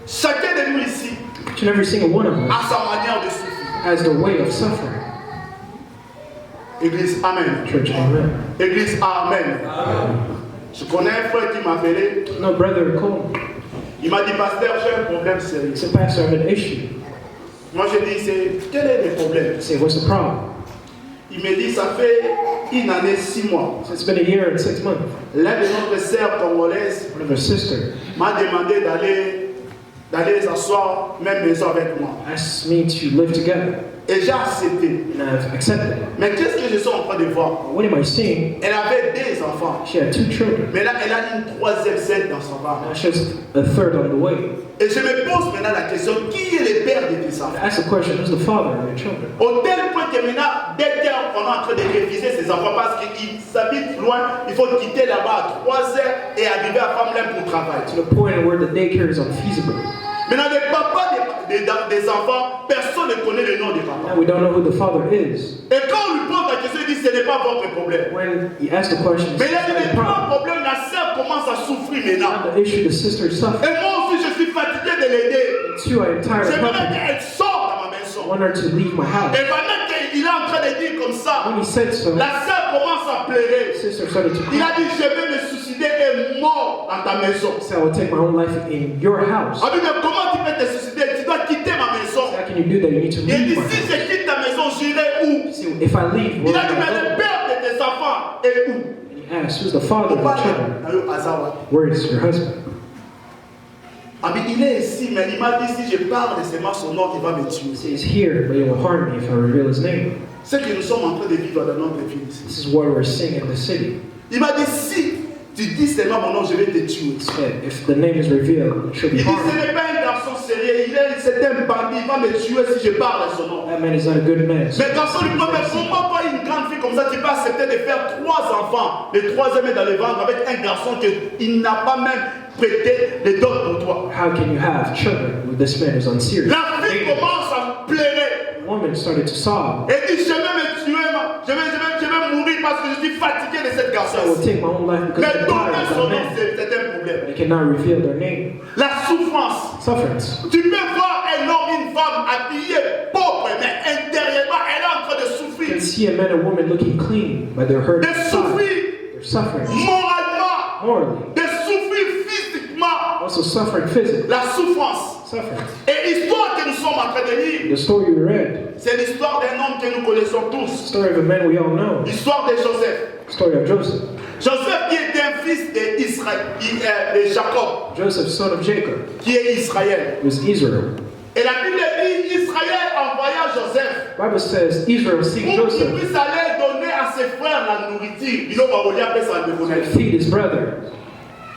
Chacun de nous ici Each and every single one of us a sa manière de souffrir. has their way of suffering. Église, Amen. Church, amen. Église, Amen. Je connais un frère qui m'a appelé. No, brother, call me. Il m'a dit, pasteur, j'ai un problème sérieux. He said, Pastor, I have an issue. Moi, je dis, quel est le problème? I say, what's the problem? Il me dit, ça fait une année, 6 mois. So it's been a year and 6 months. L'un de notre sœur congolaise One of our sister m'a demandé d'aller s'asseoir même maison avec moi. asked me to live together, Et j'ai accepté. and I've accepted it. Mais qu'est-ce que je suis en train de voir? What am I seeing? Elle avait 2 enfants. She had 2 children. Mais là, elle a une 3e scène dans son ventre. Now she has a third on the way. Et je me pose maintenant la question, qui est le père de tes I enfants? ask the question, who's the father of your children? Au tel point que maintenant, dès qu'on est en train de réviser ses enfants, parce qu'ils s'habitent loin, il faut quitter là-bas à 3 heures et arriver à Famlin pour travailler. To the point where the daycare is unfeasible. Maintenant, les papas des enfants, personne ne connaît le nom des papas. Now we don't know who the father is. Et quand on lui pose la question, il dit, ce n'est pas votre problème. When he asks the question, Mais it's il a dit, not le a grand problem. problème, la sœur commence à souffrir maintenant. Not the issue, the sister is suffering. Et moi aussi, je suis fatigué de l'aider. Two, I am tired of J'aimerais helping. qu'elle sorte dans ma I maison. want her to leave my house. Et pendant qu'il est en train de dire comme ça, When he said so, la sœur commence à pleurer. the sister started to Il a cry. dit, je vais me suicider et mort dans ta maison. So I will take my own life in your house. Ah oui, mais comment tu peux te suicider? Tu dois quitter ma maison. How can you do that? You need to Il dit, leave my si house. je quitte ta maison, j'irai où? See, if I leave, where Il a dit, am mais I le going? père de tes enfants est où? And he asked, who's the father of Au your children? hasard. Where is your husband? Ah mais il est ici, mais il m'a dit, si je parle de ses son nom, il va me tuer. He says, he's here, but he will harm me if I reveal his name. C'est que nous sommes en train de vivre dans notre vie ici. This is what we're seeing in the city. Il m'a dit, si tu dis seulement mon nom, je vais te tuer. He said, if the name is revealed, it should Il be dit, ce harmed. n'est pas un garçon sérieux, c'est un bandit, il va me tuer si je parle de son nom. That man is not a good man. Mais garçon lui dit, mais comment pas une grande fille comme ça, tu peux accepter de faire 3 enfants, le 3e est dans le ventre avec un garçon qu'il n'a pas même prêté les dons pour toi. How can you have children with this man who's unserious? La fille commence à pleurer. The woman started to sob. Elle dit, je vais me tuer, je vais mourir parce que je suis fatigué de cette I will garçon. take my own life because Mais I'm donner tired of son that nom, man. c'est un problème. They cannot reveal their name. La souffrance. Sufferance. Tu peux voir un homme, une femme habillée pauvre, mais intérieurement, elle est en train de You souffrir. can see a man and woman looking clean, but they're hurt De inside. souffrir They're suffering moralement, morally. de souffrir physiquement. Also suffering physically. La souffrance. Suffering. Et l'histoire que nous sommes en train de lire, The story we read, c'est l'histoire d'un homme que nous connaissons the tous. story of a man we all know, L'histoire de Joseph. the story of Joseph. Joseph qui était un fils de Jacob, Joseph, son of Jacob, qui est Israël. was Israel. Et la Bible dit, Israël envoya Joseph The Bible says Israel seek pour qu'il Joseph puisse aller donner à ses frères la nourriture. Il va voler après ça de to feed his brother.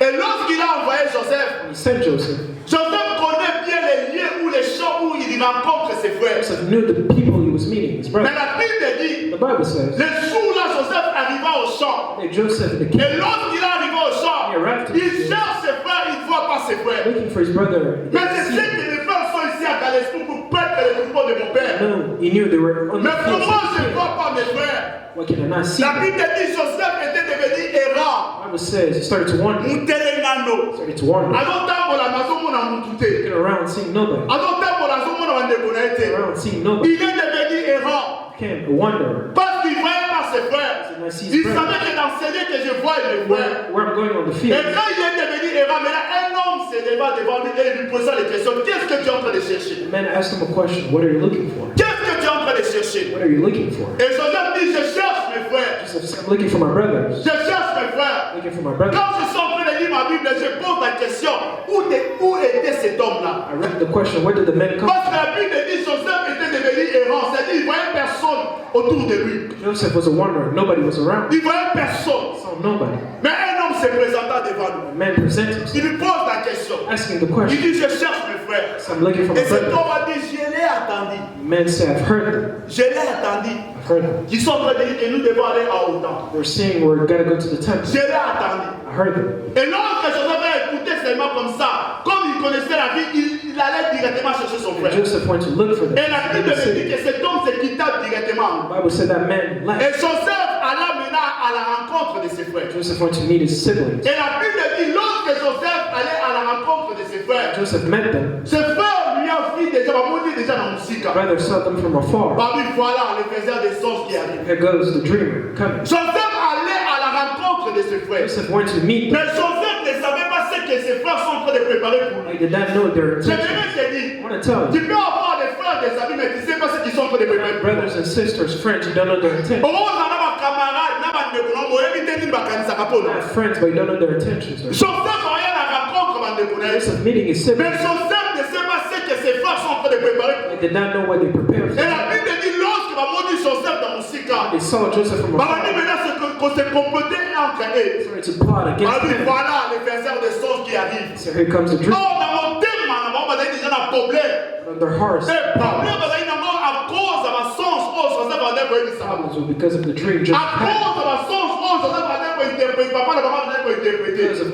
Et lorsqu'il a envoyé Joseph, He sent Joseph. Joseph connaît bien les lieux ou les champs où il rencontre ses frères. Joseph knew the people he was meeting, his Mais brother. la Bible dit, The Bible says le jour-là, Joseph arriva au champ. that Joseph the Et king lorsqu'il est arrivé au champ, He arrived to il the- cherche ses frères, il ne voit pas ses frères. looking for his brother. Mais je sais que les frères sont ici à Galesco pour perdre les troupeaux de mon père. No, he knew they were on the Mais fields. comment je ne vois pas mes frères? Why can I not see La them? Bible dit Joseph était devenu errant. The Bible says he started to wander. Mutelengano. Started to wander. Azotambola nazomona mutu te. Looking around, seeing nobody. Azotambola azomona bandeko na ye Looking te. around, seeing nobody. Il est devenu errant. Became a wanderer. Parce qu'il voyait pas ses frères. Did not see Il his brother. savait que dans ce lieu que je vois mes frères. Where I'm going on the Et field. quand il est devenu errant, mais là, un homme se leva devant lui et lui posa les questions. Qu'est-ce que tu es en train de chercher? The man asked him a question. What are you looking for? Qu'est-ce que tu es en train de chercher? What are you looking for? Et Joseph dit, je cherche So I'm looking for my brothers. Je cherche mes frères. Looking for my brothers. Quand je suis en train de lire ma Bible, je pose la question, où était cet homme-là? I read the question, where did the men come Parce que la Bible dit Joseph était devenu errant, c'est-à-dire il voyait personne autour de lui. from? Joseph was a wanderer. Nobody was around. Il voyait personne. Saw nobody. Mais un homme se présenta devant lui. A man presented himself, Il lui pose la question. asking the Il question. dit, je cherche mes frères. So I'm looking for my Et cet brothers. homme a dit, je l'ai attendu. The men say, I've heard them. Je l'ai attendu. I've heard them. Ils sont en train de dire que nous devons aller à Autan. We're saying we're gonna go to the temple. Je l'ai attendu. I heard them. Et lorsque Joseph a écouté seulement comme ça, comme il connaissait la vie, il allait directement chercher son And frère. Joseph went to look for them. Et la Bible me dit que cet homme se quitta directement. The Bible said that man Et left. Joseph alla maintenant à la rencontre de ses frères. Joseph went to meet his siblings. Et la Bible dit, lorsque Joseph allait à la rencontre de ses frères, Joseph met them. ses frères lui ont dit déjà, déjà dans la musique. Brothers saw them from afar. Parmi voilà le faiseur des songes qui arrive. Here goes the dreamer coming. Joseph allait à la rencontre de ses frères. Joseph went to meet them. Mais Joseph ne savait pas ce que ses frères sont en train de préparer pour lui. He did not know their Je intentions. vais te dire, I want to tell tu you, peux avoir des frères, des amis, mais tu ne sais pas ce qu'ils sont en train de préparer pour lui. brothers and sisters, friends, you don't know their intentions. Oh, on a un camarade, on a un économie, on a un You have friends, but you don't know their intentions. Joseph a à la rencontre, on a un Joseph meeting his mais siblings. Joseph ne sait pas ce que ses frères sont en train de préparer pour lui. They did not know what they prepared Et la for. Bible dit, lorsque va maudire Joseph dans mon sika, They saw Joseph from on dit afar. maintenant qu'on s'est comploté entre eux. Started to plot On against dit him. voilà les faiseurs de songes qui arrivent. So here comes the Oh, dream. dans mon thème, on va dire déjà un problème. On their hearts. Et problème, on va dire à cause de ma songe, oh, Joseph va dire que ça va. Problems were because of the dream Joseph À had. cause de ma songe, oh, Joseph va dire que interpréter, papa, la maman va dire que interpréter. Because of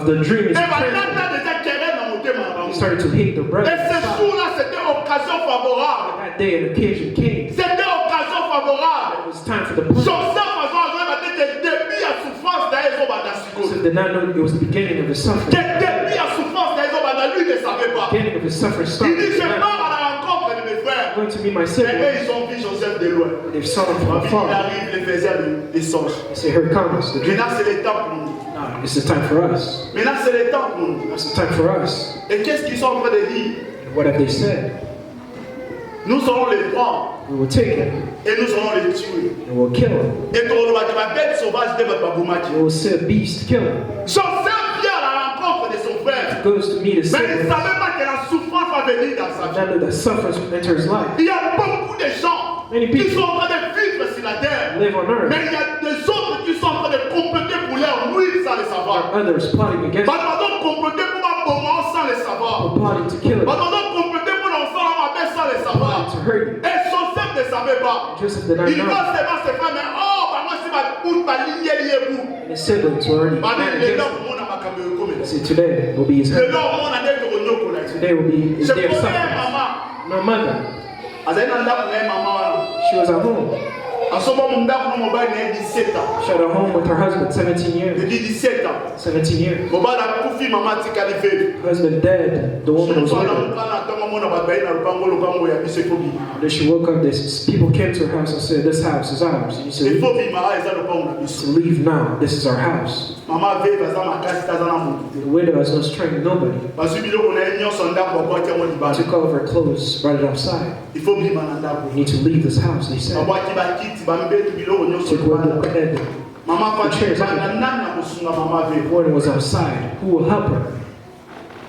the dream, Et he's maintenant, praying. déjà querelle dans mon thème. He started to hate the Et brothers. ce jour-là, c'était occasion favorable. That day, an occasion came. C'était occasion favorable. It was time for the plan. Joseph va dire que début à souffrance d'ailleurs, on va dans Joseph did not know it was the beginning of his suffering. que début à souffrance d'ailleurs, on va dans lui ne savait pas. The beginning of his suffering Il dit, je started. pars à la rencontre de mes frères. I'm going to meet my Et eux, siblings. ils ont vu Joseph de loin. They saw him from Il afar. arrive, les faiseurs des songes. They say, here it comes, the dream. Maintenant, c'est le temps pour nous. Now, this is time for us. Maintenant, c'est le temps pour nous. This is time for us. Et qu'est-ce qu'ils sont en train de dire? And what have they said? Nous allons les prendre We will take him et nous allons les tuer. and we'll kill him. Et pour la bête sauvage de votre baboumaki. We will see a beast kill him. Joseph vient à la rencontre de son frère. Goes to meet his Mais il ne siblings. savait pas que la souffrance va venir dans sa vie. Not know that suffering will enter his life. Il y a beaucoup de gens Many qui people sont en train de vivre sur la terre. live on earth. Mais il y a des autres qui sont en train de compléter pour leur nuire sans le savoir. Others plotting against him. Pardon, compléter pour ma bonne sans le savoir. Plotting to kill him. Pardon, compléter pour l'enfant ma belle sans le savoir. To hurt him. Et Joseph ne savait pas. Joseph did not Il know. va seulement se faire, mais oh, bah moi si ma ligne est liée pour. And his siblings were already Bah mad les against gens him. pour mon amakambe comme See, today will be his les head. gens pour mon année de ronyoko là. Today will be his Je day of connais suffering. maman. My mother, Azali na ndako na maman wana. she was at home. Asoba mu ndako na mobile na 17 ans. She had a home with her husband, 17 years. Il dit 17 ans. 17 years. Mobile akufi maman tikali vele. Husband dead, the woman was Sofa na widowed. mukana tanga mona babai na lupango ya biso kobi. Then she woke up, people came to her house and said, this house is ours. And you said, Il faut vivre mara eza lupango na biso. to leave now, this is our house. Mama veve aza makasi taza na mutu. The widow has no strength, nobody. Bazwi biloko na ye nyonso ndako babwaki yango libala. Took all of her clothes, brought it outside. Il faut vivre na ndako. We need to leave this house, they said. Babwaki bakiti bambetu biloko nyonso Took away libala. the bed. Mama The chairs, fati bana nani na kosunga mama The veve. warden was outside. Who will help her?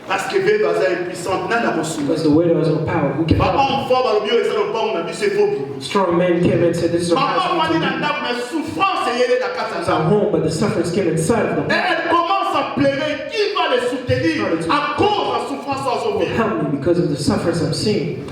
Parce que veve aza impuissante nani na kosunga. Because the widow has no power. Who can help her? Papa mfort balobi oyo eza lupango na biso efo vivre. Strong men came and said, this is our Maman house. fati We need na to leave. ndako mais souffrance eyele na kati ya It's our ndako. home, but the sufferings came inside of Et them. elle commence à pleurer. Qui va les soutenir à cause de la souffrance à son Who will vie? help me because of the sufferings I'm seeing?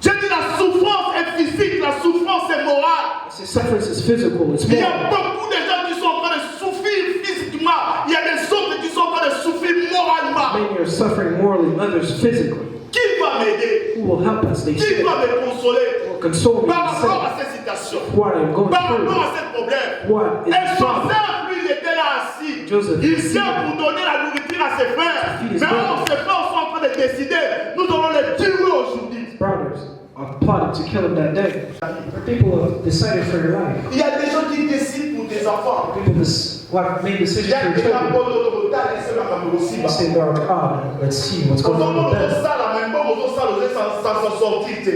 J'ai dit la souffrance est physique, la souffrance est morale. I say sufferings is physical, it's Il y a moral. beaucoup de gens qui sont en train de souffrir physiquement. Il y a des autres qui sont en train de souffrir moralement. Many are suffering morally, others physically. Qui va m'aider? Who will help us? They Qui say. va me consoler Will console me par and rapport say à cette situation? what I'm going Par rapport through. à ce problème? What is Et the problem? Joseph, lui, il était là assis. Joseph Il is vient seated. pour donner la nourriture à ses frères. feed his Mais brothers. alors, ses frères sont en train de décider. Nous allons les tuer aujourd'hui. Brothers are plotting to kill him that day. The people have decided for your life. Il y a des gens qui décident pour des enfants. People who have made Il decisions y a for des your gens children. qui They say, let's see what's going on with them.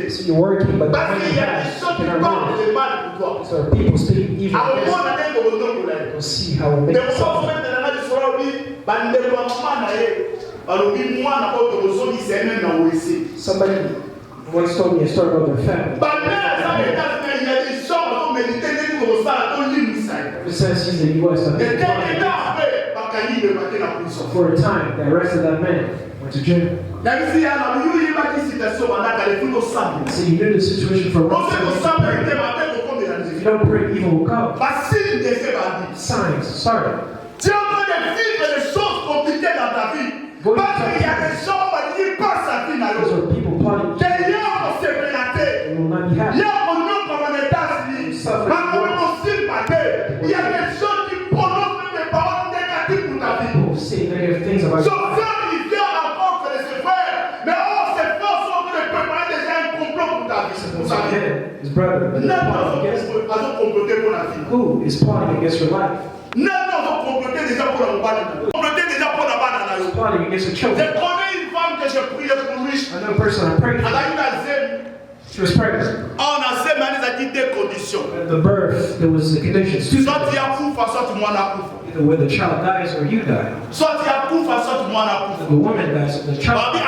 So you're working, but Parce when qu'il you y a des have, gens you qui cannot parlent run. de mal pour toi. So people speaking evil against, we'll see how we'll make it suffer. Somebody once told me a story about their family. Ever since he's in the US, for a time, the rest of that man went to jail. So you knew the situation for one time. If you don't pray, evil will come. Signs, sorry. Those are people plotting. They will not be happy. People say negative things about you. His brother, who is plotting against your life? Plotting against your children. I know a person I prayed for. She was pregnant. At the birth, there was the conditions. Either where the child dies or you die. The woman dies or the child dies.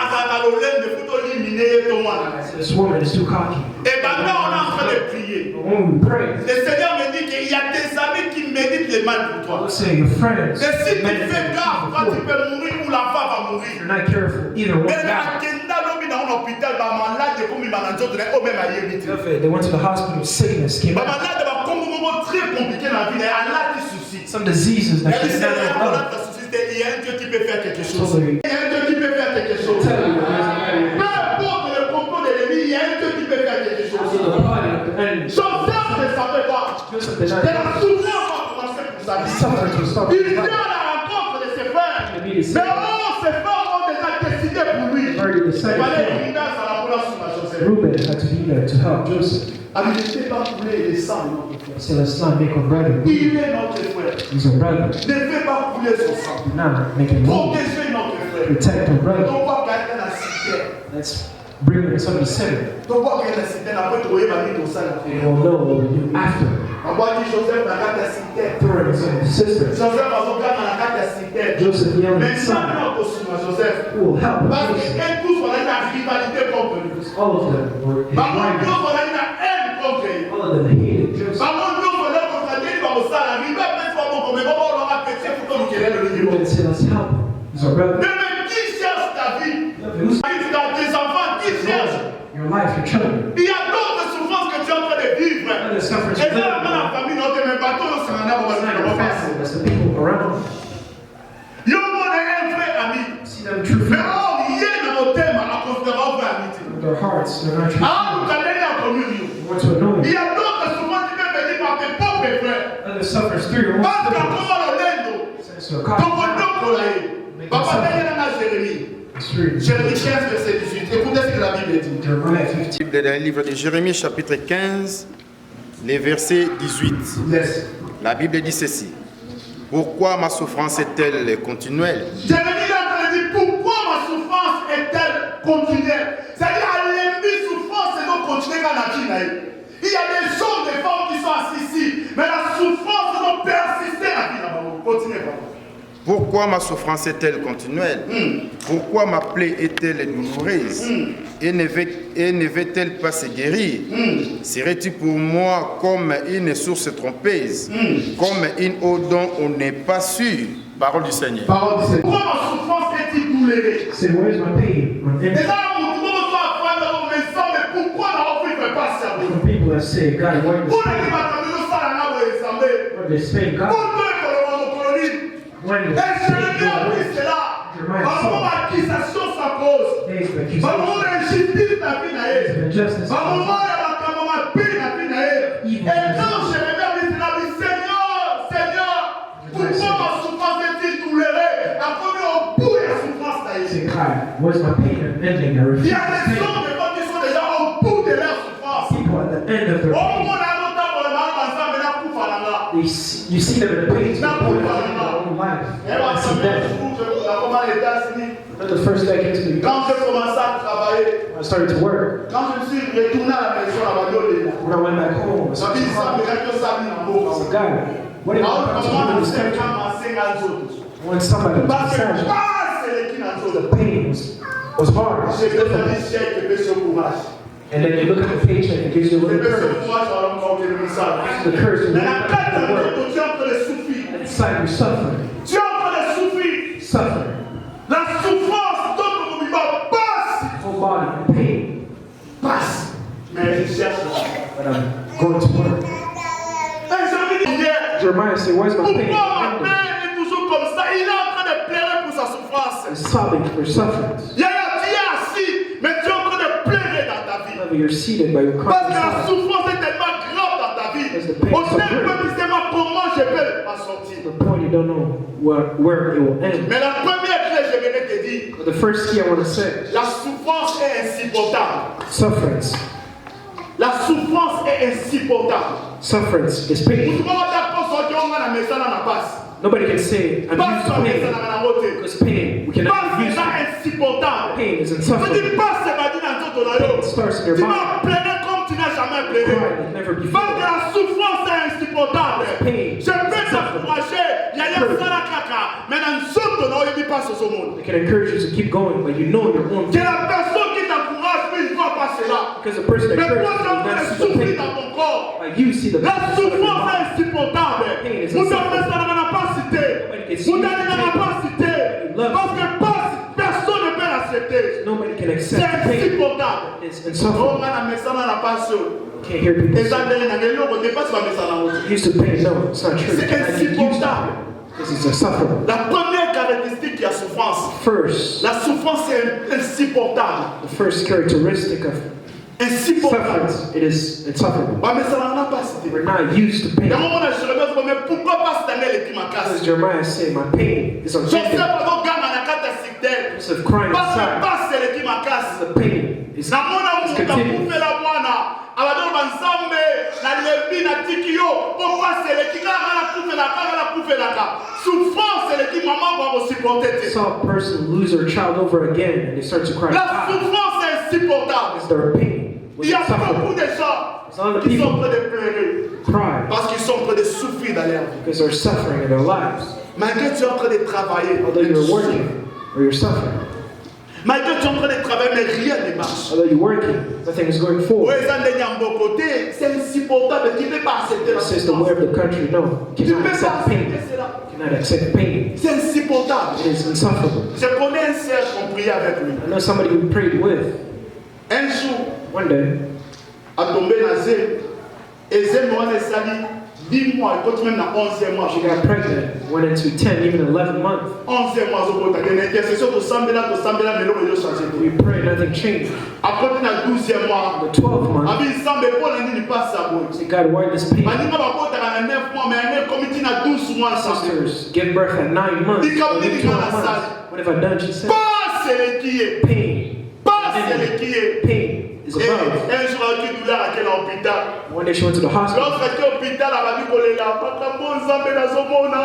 This woman is too cocky. When we pray, let's say your friends, you're not careful, either one dies. They went to the hospital, sickness came out. Some diseases that she never had. Joseph did not suffer to stop his life. Reuben had to be there to help Joseph. So let's not make a brother. He's a brother. Do not make him move. Protect our brother. Let's bring him to somebody's center. They will know what we do after. Throw him to his sister. Joseph yelled at his son, who will help him. All of them were his rivals. All of them hated Joseph. Reuben said, let's help him. He's our brother. Your life, your children. Other sufferings you live with. That's the people around. See them true friends. With their hearts, they're not true friends. They want to annoy you. Other suffers through your own siblings. Since you're caught. Make them suffer. Jérémie 15, verset 18. Écoutez ce que la Bible dit. Bible dans le livre de Jérémie, chapitre 15, les versets 18. Yes. La Bible dit ceci. Pourquoi ma souffrance est-elle continuelle? Jérémie a dit pourquoi ma souffrance est-elle continuelle? C'est-à-dire à l'ennemi souffrance c'est donc continuer quand la vie. Il y a des hommes, des femmes qui sont assis ici, mais la souffrance c'est donc persister la vie là-bas. Continuez pas. Pourquoi ma souffrance est-elle continuelle? Pourquoi ma plaie est-elle douloureuse? Et ne veut-elle pas se guérir? Serais-tu pour moi comme une source trompeuse, comme une eau dont on n'est pas sûr? Parole du Seigneur. Parole du Seigneur. Pourquoi ma souffrance est-elle douloureuse? Say, where's my pain? Pourquoi la vie ne fait pas ça? People that say, God, why they say God? When the where's my pain and ending? I refuse to pain. People at the end of their pain, they you see them in the pain to the point of their own life. I see that. The first day I came to the Quand j'ai commencé à travailler, when I started to work, quand je suis retourné à la maison à Badolé, when I went back home, I started to cry. I said, God, what did I do in this country? When somebody was sad, the pain was hard. It was difficult. And then you look at the paycheck and it gives you a little courage. The courage to work. And inside you're suffering. Suffering. La souffrance donne mon vivant passe. Whole body in pain. Passe. Mais je cherche. But I'm going to work. Jeremiah said, where's my pain? Pourquoi ma peine est toujours comme ça? Il est en train de pleurer pour sa souffrance. He's sobbing for suffering. Yaya, tu es assis, mais tu es en train de pleurer dans ta vie. You're seated by your Parce que la conscience. souffrance est tellement grave dans ta vie. Au tel point que comment je peux m'en sortir. The point you don't know where it will end. Mais la première clé, je vais te dire, But the first key I want to say, la souffrance est insupportable. sufferance. La souffrance est insupportable. Sufferance is pain. Nobody can say, I'm used to pain. Because pain, we cannot use it. Pain is insufferable. It starts in your body. Cry like never before. La souffrance est insupportable. Pain. Je peux t'encourager. Mais dans le monde, il n'y a pas ce monde. I can encourage you to keep going, but you know your own Que pain. la personne qui t'encourage, lui, il ne voit pas cela. Because the person that Mais toi, encourages tu es en you train will de not see the souffrir pain. dans ton corps. But you see the La pain. souffrance est insupportable. Pain is Vous insupportable. n'avez pas cité. Vous n'avez pas cité. Parce que personne ne peut l'accepter. Nobody can C'est accept the pain. insupportable. It's Oh, insufferable. man, la message n'a pas sûr. Can't hear people Les say, Andalais n'ont rien, on ne dépasse pas message en haut. used to pain. No, it's not true. C'est I get used to insupportable. it. Because it's insufferable. La première caractéristique qui a souffrance. First, La souffrance est insupportable. the first characteristic of Insupportable. sufferance, it is insufferable. Ouais, mais ça n'en a pas cité. We're not used to Il y a un pain. moment où je me dis, mais pourquoi pas cette année qui m'a As cassé? Jeremiah said, my pain is Je sais unending. pas donc gamin na kata siktel. Instead of crying Parce que inside, pas c'est qui m'a cassé. the pain is Na mona mu ka continuing. kufe la bwana. Abado banzambe na lebi na tikio. Pourquoi c'est qui na kufe la ka. Souffrance c'est qui maman va supporter. Saw a person lose their child over again and they start to cry. La souffrance est insupportable. It's their pain. Il y a beaucoup de gens qui sont en train de pleurer Cry parce qu'ils sont en train de souffrir dans leur vie. because they're suffering in their lives. Malgré que tu es en train de travailler, Although you're working or you're suffering. malgré que tu es en train de travailler, mais rien ne marche. Although you're working, nothing is going forward. C'est insupportable, tu ne peux pas accepter la This is the way souffrance. of the country. No, you Tu ne cannot peux pas accept pain. accepter cela. You cannot accept pain. C'est insupportable. It is insufferable. Je connais un sœur qu'on priait avec lui. I know somebody we prayed with Un jour, one day. a tombé dans Zé. Et Zé m'a sali 10 mois, il continue même dans 11e mois. She got pregnant, went into 10, even 11 months. 11e mois, il y a une intercession de Sambela, mais l'homme est changé. We prayed, nothing changed. Après, dans le 12e mois, The 12th month, Abi Sambe Paul a dit il passe sa boîte. see, God, why this pain? Mani mama bota kana 9 mois, mais un comité na 12 mois ensemble. Sisters give birth at 9 months. Di kam Only ni 12 kana months. sali. What have I done? She said, Pas c'est qui est. pain. Pas c'est qui est. Pain is Et above. un jour à qui douleur à quel hôpital. One day she went to the hospital. L'autre était au hôpital à la kolela, pas comme bon Sambe na zomona.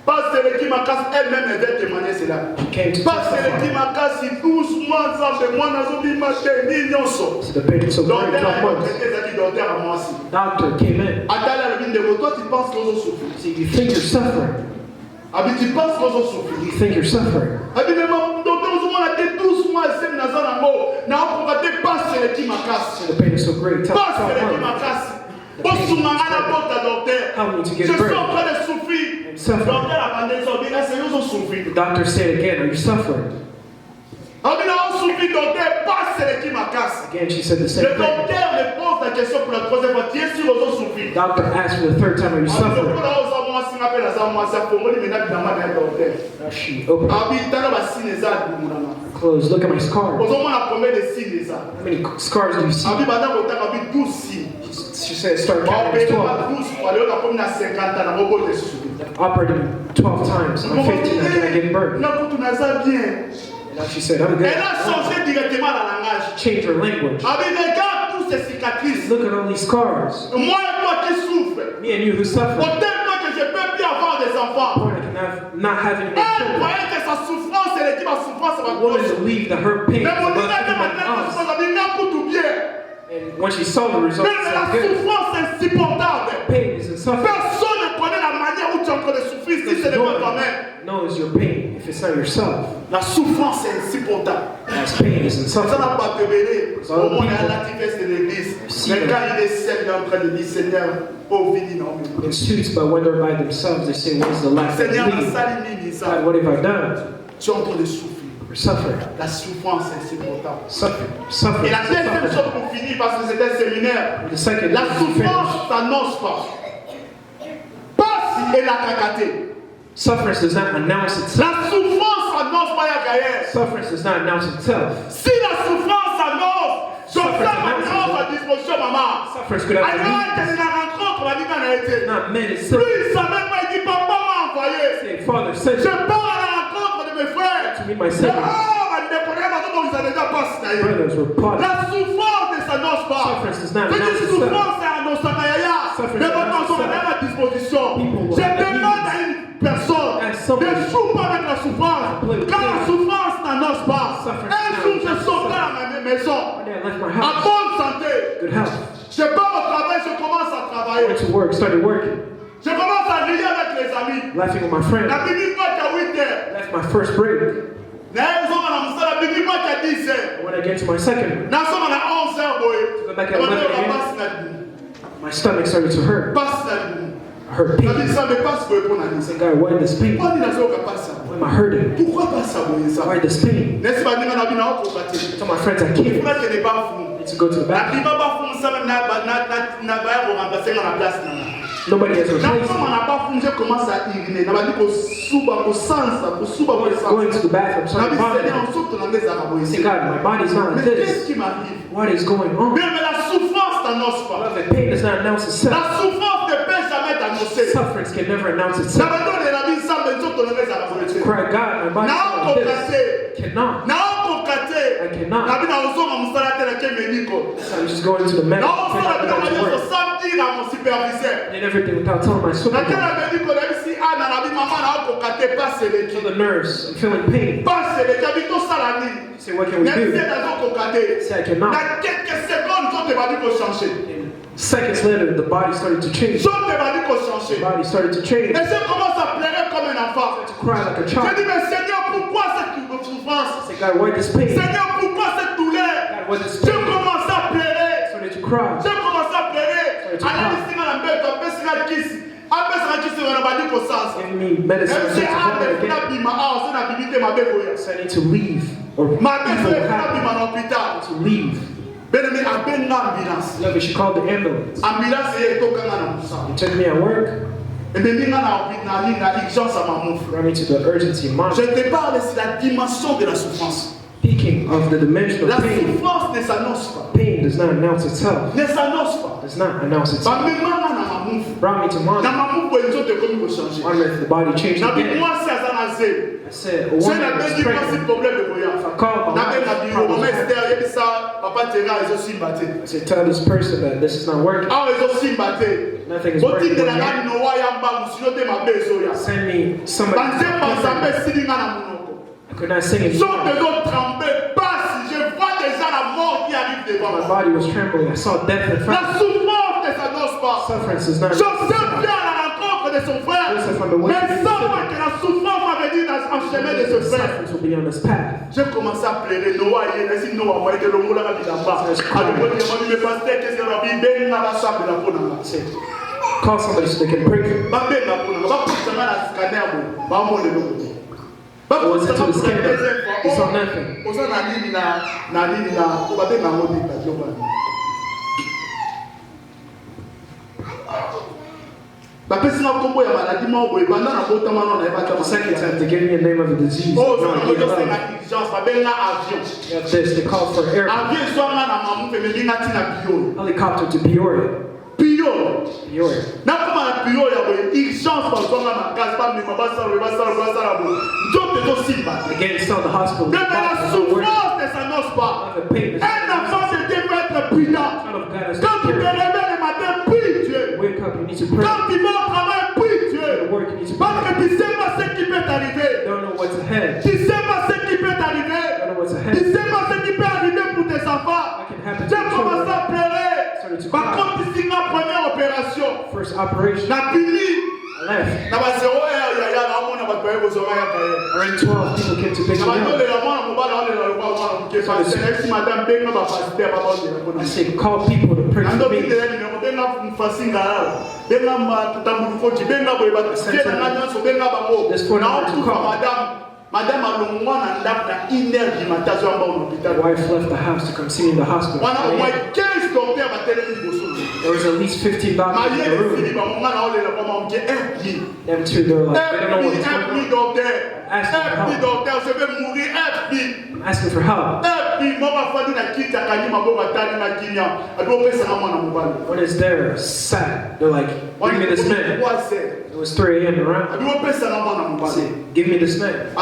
Pas c'est qui m'a casse elle-même elle devait témoigner cela. She came to Pas c'est testify. qui m'a casse 12 mois Sambe moi na zobi matin ni nyonso. So the pain is so great, 12 months. Docteur à moi aussi. Doctor came in. Attends la vie de toi tu penses qu'on souffre. See, you think you're suffering. Abi tu penses qu'on souffre. You think you're suffering. Abi même docteur nous on a été 12 mois sem na zona mo. Na on va te passer qui m'a casse. So the pain is so great. Tell Passer qui 12 m'a months. casse. Bosumanga na bota docteur. How many to Je get suis en birth? train de souffrir. Suffering. Docteur a demandé ça, bien c'est nous on souffre. The doctor said again, are you suffering? Abi na on souffre docteur passer qui m'a casse. Again, she said the same Le thing. docteur me pose la question pour la troisième fois. Tu es sûr qu'on souffre? Doctor asked for the third time, are you suffering? Now she opened her clothes. Look at my scars. How many scars do you see? She said, start counting 12. Operated 12 times. I'm 15. I can't give birth. And now she said, I'm good. She changed her language. Look at all these scars. Me and you who suffer. des enfants. point I can not have any more Elle children. croyait que sa souffrance, elle dit ma souffrance, ça va Wanted closer. to believe that her pain Mais was mon about Dieu, to maintenant, be us. ça va bien tout bien. And when she saw the results, Mais it la sounded good. souffrance est insupportable. Pain is insufferable. Personne ne connaît la manière où tu es en train de souffrir si ce n'est pas toi-même. Knows your pain if it's not yourself. La souffrance est insupportable. As pain is Ça insufferable. n'a pas te mêler. Au moins, il y a l'activiste de l'église. Mais quand il est seul, il est en train de dire Seigneur, pauvre vie, non. In suits, but when they're by themselves, they say, "What's the life that Seigneur, I la lead? salle est ça. God, what have I done?" Tu es en train de souffrir. Or suffering. La souffrance est insupportable. Suffering. Et Suffering. la deuxième chose pour finir, parce que c'est un séminaire, The second la is to souffrance finish. s'annonce pas. Pas si elle a cacaté. Suffering does not announce itself. La souffrance s'annonce pas, il y a Suffering does not announce itself. Si la souffrance s'annonce, je fais ma grande à disposition, maman. Suffering could have Alors, been elle la rencontre, la vie en a été. not men, it's Lui, suffering. il savait pas, il dit, papa m'a envoyé. Say, Father, send Je me pars à la rencontre de mes frères. to meet my Oh, siblings. elle ne connaît pas comment ils avaient déjà passé. Brothers were plotting. La souffrance ne s'annonce pas. Suffering does not C'est announce une itself. souffrance, c'est annonce à Naya. Suffering Mais does not maintenant, on announce est à disposition. People will Je have demande à une personne As somebody- de joue pas avec la souffrance. Play with Quand la pain. souffrance n'annonce pas, Suffering un does jour not je announce sauterai itself. à ma maison. One day I left my En house. bonne santé. Good health. Je pars au travail, je commence à travailler. Went to work, started working. Je commence à rire avec les amis. Laughing with my friend. La Bible dit qu'à 8 heures. Left my first break. La Bible dit qu'à 10 heures. When I get to my second, Nous sommes à 11 heures, boy. Go back at On va 11 dire, a.m. on passe la nuit. my stomach started to hurt. Passe la nuit. I hurt La pain. Bible dit ça, mais passe pour répondre à I nous. said, God, why this pain? Pourquoi dit la passe ça? Why am I hurting? Pourquoi pas ça, boy, ça? Why this pain? N'est-ce pas, nous, on a vu dans notre côté. I told my friends I Il can't. faut que tu n'es pas fou. I need to go to the La bathroom. Bible va fou, ça même, n'a pas pour remplacer dans la place. Nobody has Quand replaced on me. n'a pas fou, je commence à uriner. On va dire qu'au souba, au sens, au souba, au sens. Going to the bathroom, La started Bible dit, vomiting. on saute dans les arabes. I said, God, my body's not Mais like qu'est-ce this. qui m'arrive? What is going on? Mais la souffrance t'annonce pas. Beloved, pain does not announce itself. La souffrance ne peut jamais t'annoncer. Suffering can never announce La itself. Bible de la vie, ça me saute dans les arabes. Cry, God, my body's Na not like this. kokate. Cannot. Na kokate. I cannot. Na bina uzoma musala tena kemeniko. So I'm just going to the medical. Na uzoma bina Going to wajo work. samedi na mon superviseur. Did everything without telling my Na supervisor. tena meniko na bisi ana na bi mama na kokate passe le To the nurse, I'm feeling pain. passe le kabito sala ni. Say, what can we Na bisi do? na zo kokate. Say, I cannot. Na quelques secondes zo te badi ko changer. And seconds later, the body started to change. Zo te badi ko The changer. body started to change. Et je commence à pleurer comme un enfant. To cry like a Je child. dis mais Seigneur pourquoi cette souffrance? Say, God, why this pain? Seigneur pourquoi cette douleur? God, why this Je pain? commence à pleurer. Started to cry. J'ai commencé à pleurer. Analyse na mbele apesi na kisi. Apesi na kisi wana badi ko sasa. Giving me medicine. Même si to ande again. funa bima ah c'est na bibite mabeko ya. So I need to leave. Or people Mabeko will funa have bima na hôpital. to leave. Bene mi abenga ambulance. Beloved, she called the ambulance. Ambulance ye tokanga na musa. He took me at work, Ebe minga na urgence à Mamouf. brought me to the urgency Je monitor. te parle c'est la dimension de la souffrance. Speaking of the dimension La of pain, souffrance ne s'annonce pas. pain does not announce itself. Ne s'annonce pas. Does not announce itself. Bamemanga na Mamouf. Brought me to Na monitor. Mamouf ko nzoto ekomi ko changer. Wonder if the body changed Na bi again. mwasi aza na ze. I said, a Je woman n'avais was dit pas si pregnant. problème de voyage. If I called my Nabenga wife, biro, maman I Esther, yebi sa, papa Terra, ils ont simbaté. said, tell this person that this is not working. Ah, ils ont simbaté. Nothing is Boti working. de la gane noa yamba, musino te mabezo ya. Send me somebody. Banze pansambe silinga na munoko. I could not sing Sont anymore. des autres tremblés, passe, je vois déjà la mort qui arrive devant My moi. body was trembling. I saw death in front La of me. souffrance ne s'annonce pas. Suffering does not. Joseph vient à la rencontre de son frère, mais sans pas que la souffrance va venir en chemin de ce frère. Suffering will be on this path. J'ai commencé à pleurer. Noah, il est dit Noah, moi, que le monde a dit là-bas. Alors, moi, je me pasteur, qu'est-ce que la Bible est dans la salle de la peau. I said, call somebody so they can pray for me. Va bien la peau. Va pour ça, la scanner, va monter le monde. Va I was pour ça, into the scanner. He saw va nothing. pour ça, na nini na, on va bien la monter la joie. bapesi na kombo ya maladi moko boye banda na botama na yebata The second time they gave me a name of a disease. oh No, I gave up. c'est na urgence babenga avion You have this, they called for air avion swanga na mamu pe melinga tina biyo helicopter to Peoria. biyo Peoria. na koma na biyo ya boye urgence ba swanga na gas ba mi basala bo nzoto to simba Again, it's still the hospital. mais la souffrance ne s'annonce pas The pain is un enfant de Dieu peut être prudent Son of God is quand tu te superior. réveilles le matin prie Dieu Wake up, you need to pray. quand tu vas au travail prie Dieu At work, you need to parce Tu ne sais pas ce qui peut t'arriver. Don't know what's ahead. Tu ne sais pas ce qui peut t'arriver. Don't know what's Tu ahead. ne sais pas ce qui peut arriver pour tes enfants. What can happen Tu to as your commencé children? à pleurer. Started to Par cry. contre, ici, la première opération. First operation. La Bili. I left. Na ba 0 heure ya ya na mona ba kwa hizo zoma ya kae. Around 12 people came to pick me Na ba up. le la mona mobala ole la kwa mwana mke pa c'est madame benga ba pasteur ba ba I said, call people to pray ando for me. kitele ni benga mfasinga la benga ma tambu foti benga boy ba c'est na nganya so benga ba mo na kufa madame alongwa na ndap na 1h du matin zo amba au hôpital. My wife left the house to come see me in the hospital. Wana au moins 15 docteurs ba tele ni boso. There was at least 15 doctors in the room. Them two, they were like, they don't know what's going on. I'm asking for help. When it's there, sad, they're like, give me this man. It was 3 a.m. around. I said, give me this man.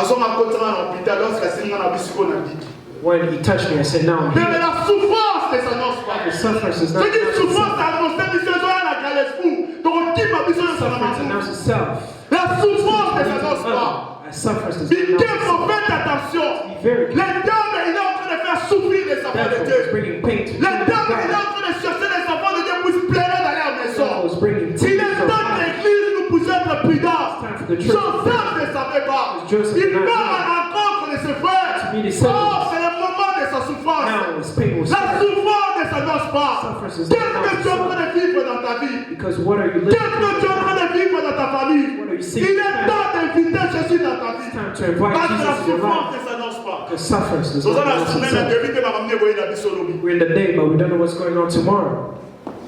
When he touched me, I said, now I'm Mais healed. la souffrance ne s'annonce pas. The suffrance is not C'est une souffrance itself. annoncée, monsieur Zoya la galère fou. Donc, qui m'a dit ça? Suffrance announces itself. La souffrance ne s'annonce pas. Suffrance does Mais not qu'il announce faut itself. faire attention. Be very Le careful. diable, il est en train de faire souffrir les enfants de Therefore, Dieu. it's bringing pain to Le the kingdom diable, il est of God. en train de chercher les enfants de Dieu pour se plaire dans leur maison. Therefore, it's bringing Il tears est to temps our que lives. l'église nous puisse être prudents. It's time for the church to Joseph ne savait pas. Joseph Il did not part à know. la rencontre de ses frères. To meet his siblings. Oh, c'est le moment de sa souffrance. Now, his pain was La suffering. souffrance ne s'annonce pas. Suffrance is Qu'est-ce not que tu es en train de vivre dans ta vie? Because what are you Qu'est-ce living que tu es en for? train de vivre dans ta famille? What are you seeing? Il est temps d'inviter Jésus dans ta vie. It's time to invite Parce que la Jesus in your souffrance life. ne s'annonce pas. Because suffrance does Nous not allons announce assumer la itself. vérité, ma maman, voyez la bisolobi. We're in the day, but we don't know what's going on tomorrow.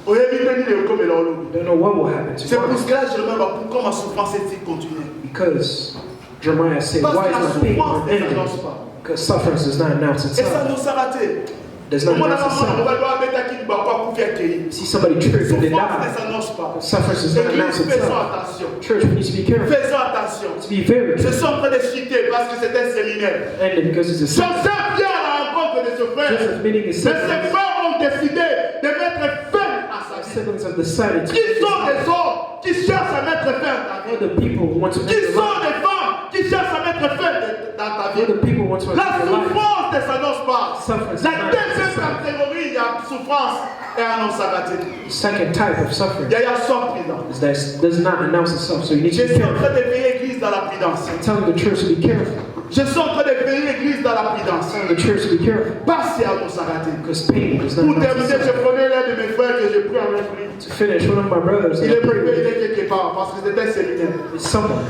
Vous avez vu le comme la olobi. We don't know what will happen C'est pour tomorrow. cela que je me demande pourquoi ma souffrance est-il continuée. Because Jeremiah said, Parce why que la is my pain souffrance ne unending? s'annonce pas. Because suffrance does not announce Et ça itself. nous a raté. Does not Comment la announce maman, on itself. va devoir mettre à qui ne va pas pour faire cueillir. See somebody trip and they Souffrance ne die. s'annonce pas. Suffrance does not announce Église, faisons itself. attention. Church, we need to be careful. Faisons attention. To be very Je careful. suis en train de citer parce que c'est un séminaire. And because it's a sin. Joseph vient à la rencontre de ce frère. Joseph meeting his Mais ses siblings. frères ont décidé de mettre fin à sa His vie. siblings have decided to Qui sont les hommes qui cherchent à mettre fin à ta vie? other people who want to make Qui their sont life. les femmes qui cherchent à mettre fin dans ta vie? Other people want to make La their life. souffrance ne s'annonce pas. Suffrance La is not deuxième itself. catégorie, il y a souffrance et annonce à rater. The second type of suffering Il y a sort prudent. is that it does not announce itself, so you need Je to be suis en careful. train de veiller l'église dans la prudence. I'm telling the church to be careful. Je suis en train de veiller l'église dans la prudence. I'm telling the church to be careful. Pas si annonce à rater. Because pain does not Pour announce terminer, je itself. prenais l'un de mes frères que j'ai pris en esprit. To finish, one of my brothers, Il est privé, il est quelque part parce que c'était un séminaire. is someone.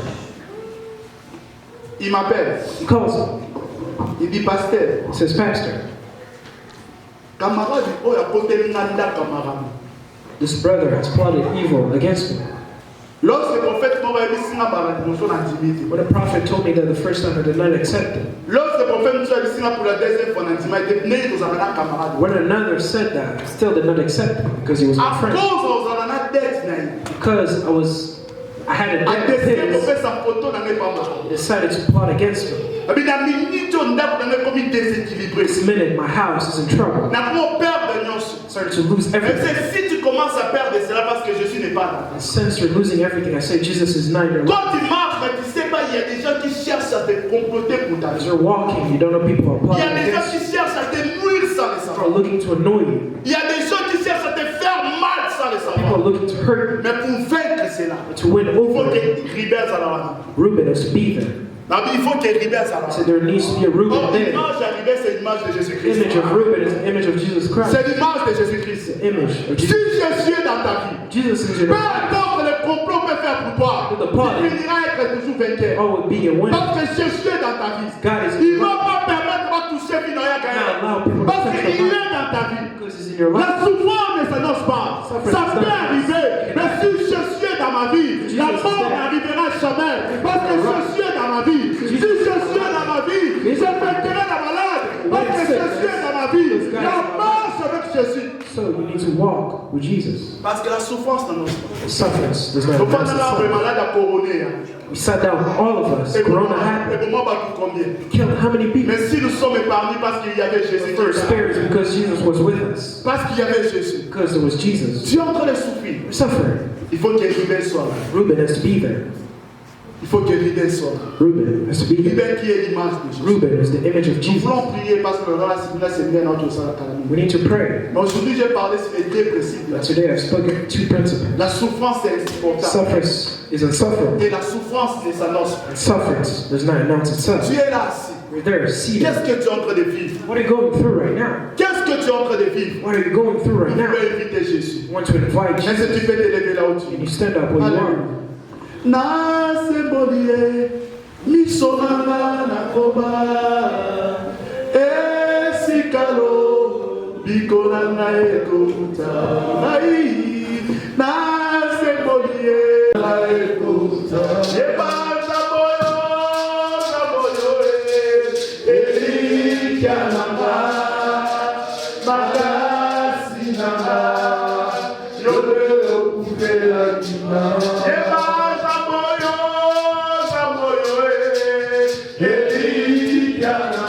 Il m'appelle. He calls him. Il dit, pasteur, He says, Pastor, camarade, oh, il a côté Nanda camarade. this brother has plotted evil against me. Lorsque le prophète m'a dit, c'est une intimité. When the prophet told me that the first time I did not accept it, Lorsque le prophète nous a dit, c'est pour la deuxième fois, intimité, né dans un camarade. when another said that, I still did not accept it because he was my À friend. cause de la dette, Because I had a à debt of décider de his, faire sa photo dans mes parents. he decided to plot against me. Et puis, la minute, on a comme une déséquilibré. This minute, my house is in trouble. N'a pas perdre de nous. I started to lose Mais everything. si tu commences à perdre, c'est là parce que Jésus n'est pas là. And since you're losing everything, I say Jesus is not in your life. Quand tu marches, mais tu sais pas, il y a des gens qui cherchent à te comploter pour ta As vie. you're walking, you don't know people are Il y plotting a des gens against you. qui cherchent à te nuire sans le People savoir. are looking to annoy you. Il y a des gens qui cherchent à te faire mal sans le People are savoir. looking to hurt you. Mais pour vaincre cela, But to win il faut over it, que Ribert à la Reuben has to be there. il faut que Ribert à la I said there needs to be a Reuben Or, there. l'image à Ribert, c'est l'image de The Jésus-Christ. image of Reuben is the image of Jesus Christ. C'est l'image de Jésus-Christ. The image of Si Jesus. Jésus est dans ta vie, Jesus is in peu your life. importe le complot peut faire pour toi, The party. tu finiras être toujours vainqueur. Always be a winner. Parce que Jésus est dans ta vie. God is Il in ne your va life. pas permettre de toucher Binoya Not allow people to parce touch qu'il your est life dans ta vie. because he's in your life. La souffrance ne s'annonce pas. Ça peut arriver. Mais si Jésus est dans ma vie, la mort n'arrivera jamais. Parce que Jésus est dans ma vie. Si Jésus est dans ma vie, je vaincrai la malade. Parce que Jésus est dans ma vie. La marche avec Jésus. So you need to walk with Jesus. Parce que la souffrance n'annonce pas. The sufferance does not Faut pas announce nous avoir itself. malade à couronner. We sat down, all of us. Corona happened. Et comment va tout combien? Killed how many people? Mais si nous sommes épargnés parce qu'il y avait Jésus, We're spared because Jesus was with us. parce qu'il y avait Jésus, Because there was Jesus. tu es en train de souffrir. We're suffering. Il faut que Ribert soit là. Reuben has to be there. Il faut que Ruben soit là. Reuben has to be here. Ruben qui est l'image de Jésus. Reuben is the image of Nous Jesus. voulons prier parce que dans la semaine, c'est bien notre salle. We need to pray. Mais aujourd'hui, j'ai parlé sur les deux principes. But today I've spoken two principles. La souffrance est insupportable. Sufferance is unsufferable. Et la souffrance ne s'annonce pas. Sufferance does not announce itself. Tu es là assis. We're there, seated. Qu'est-ce que tu es en train de vivre? What are you going through right now? Qu'est-ce que tu es en train de vivre? What are you going through right Tu now? peux inviter Jésus. You want to invite Est-ce Jesus. que tu peux te lever là où tu Can es? you stand up where you are? Na sembolie misonanga nakoba esikalo bikonanga ekouta ai na sembolie ekouta yeba zaboyo elikia nanga makasi nanga yobe okupela kina Elikia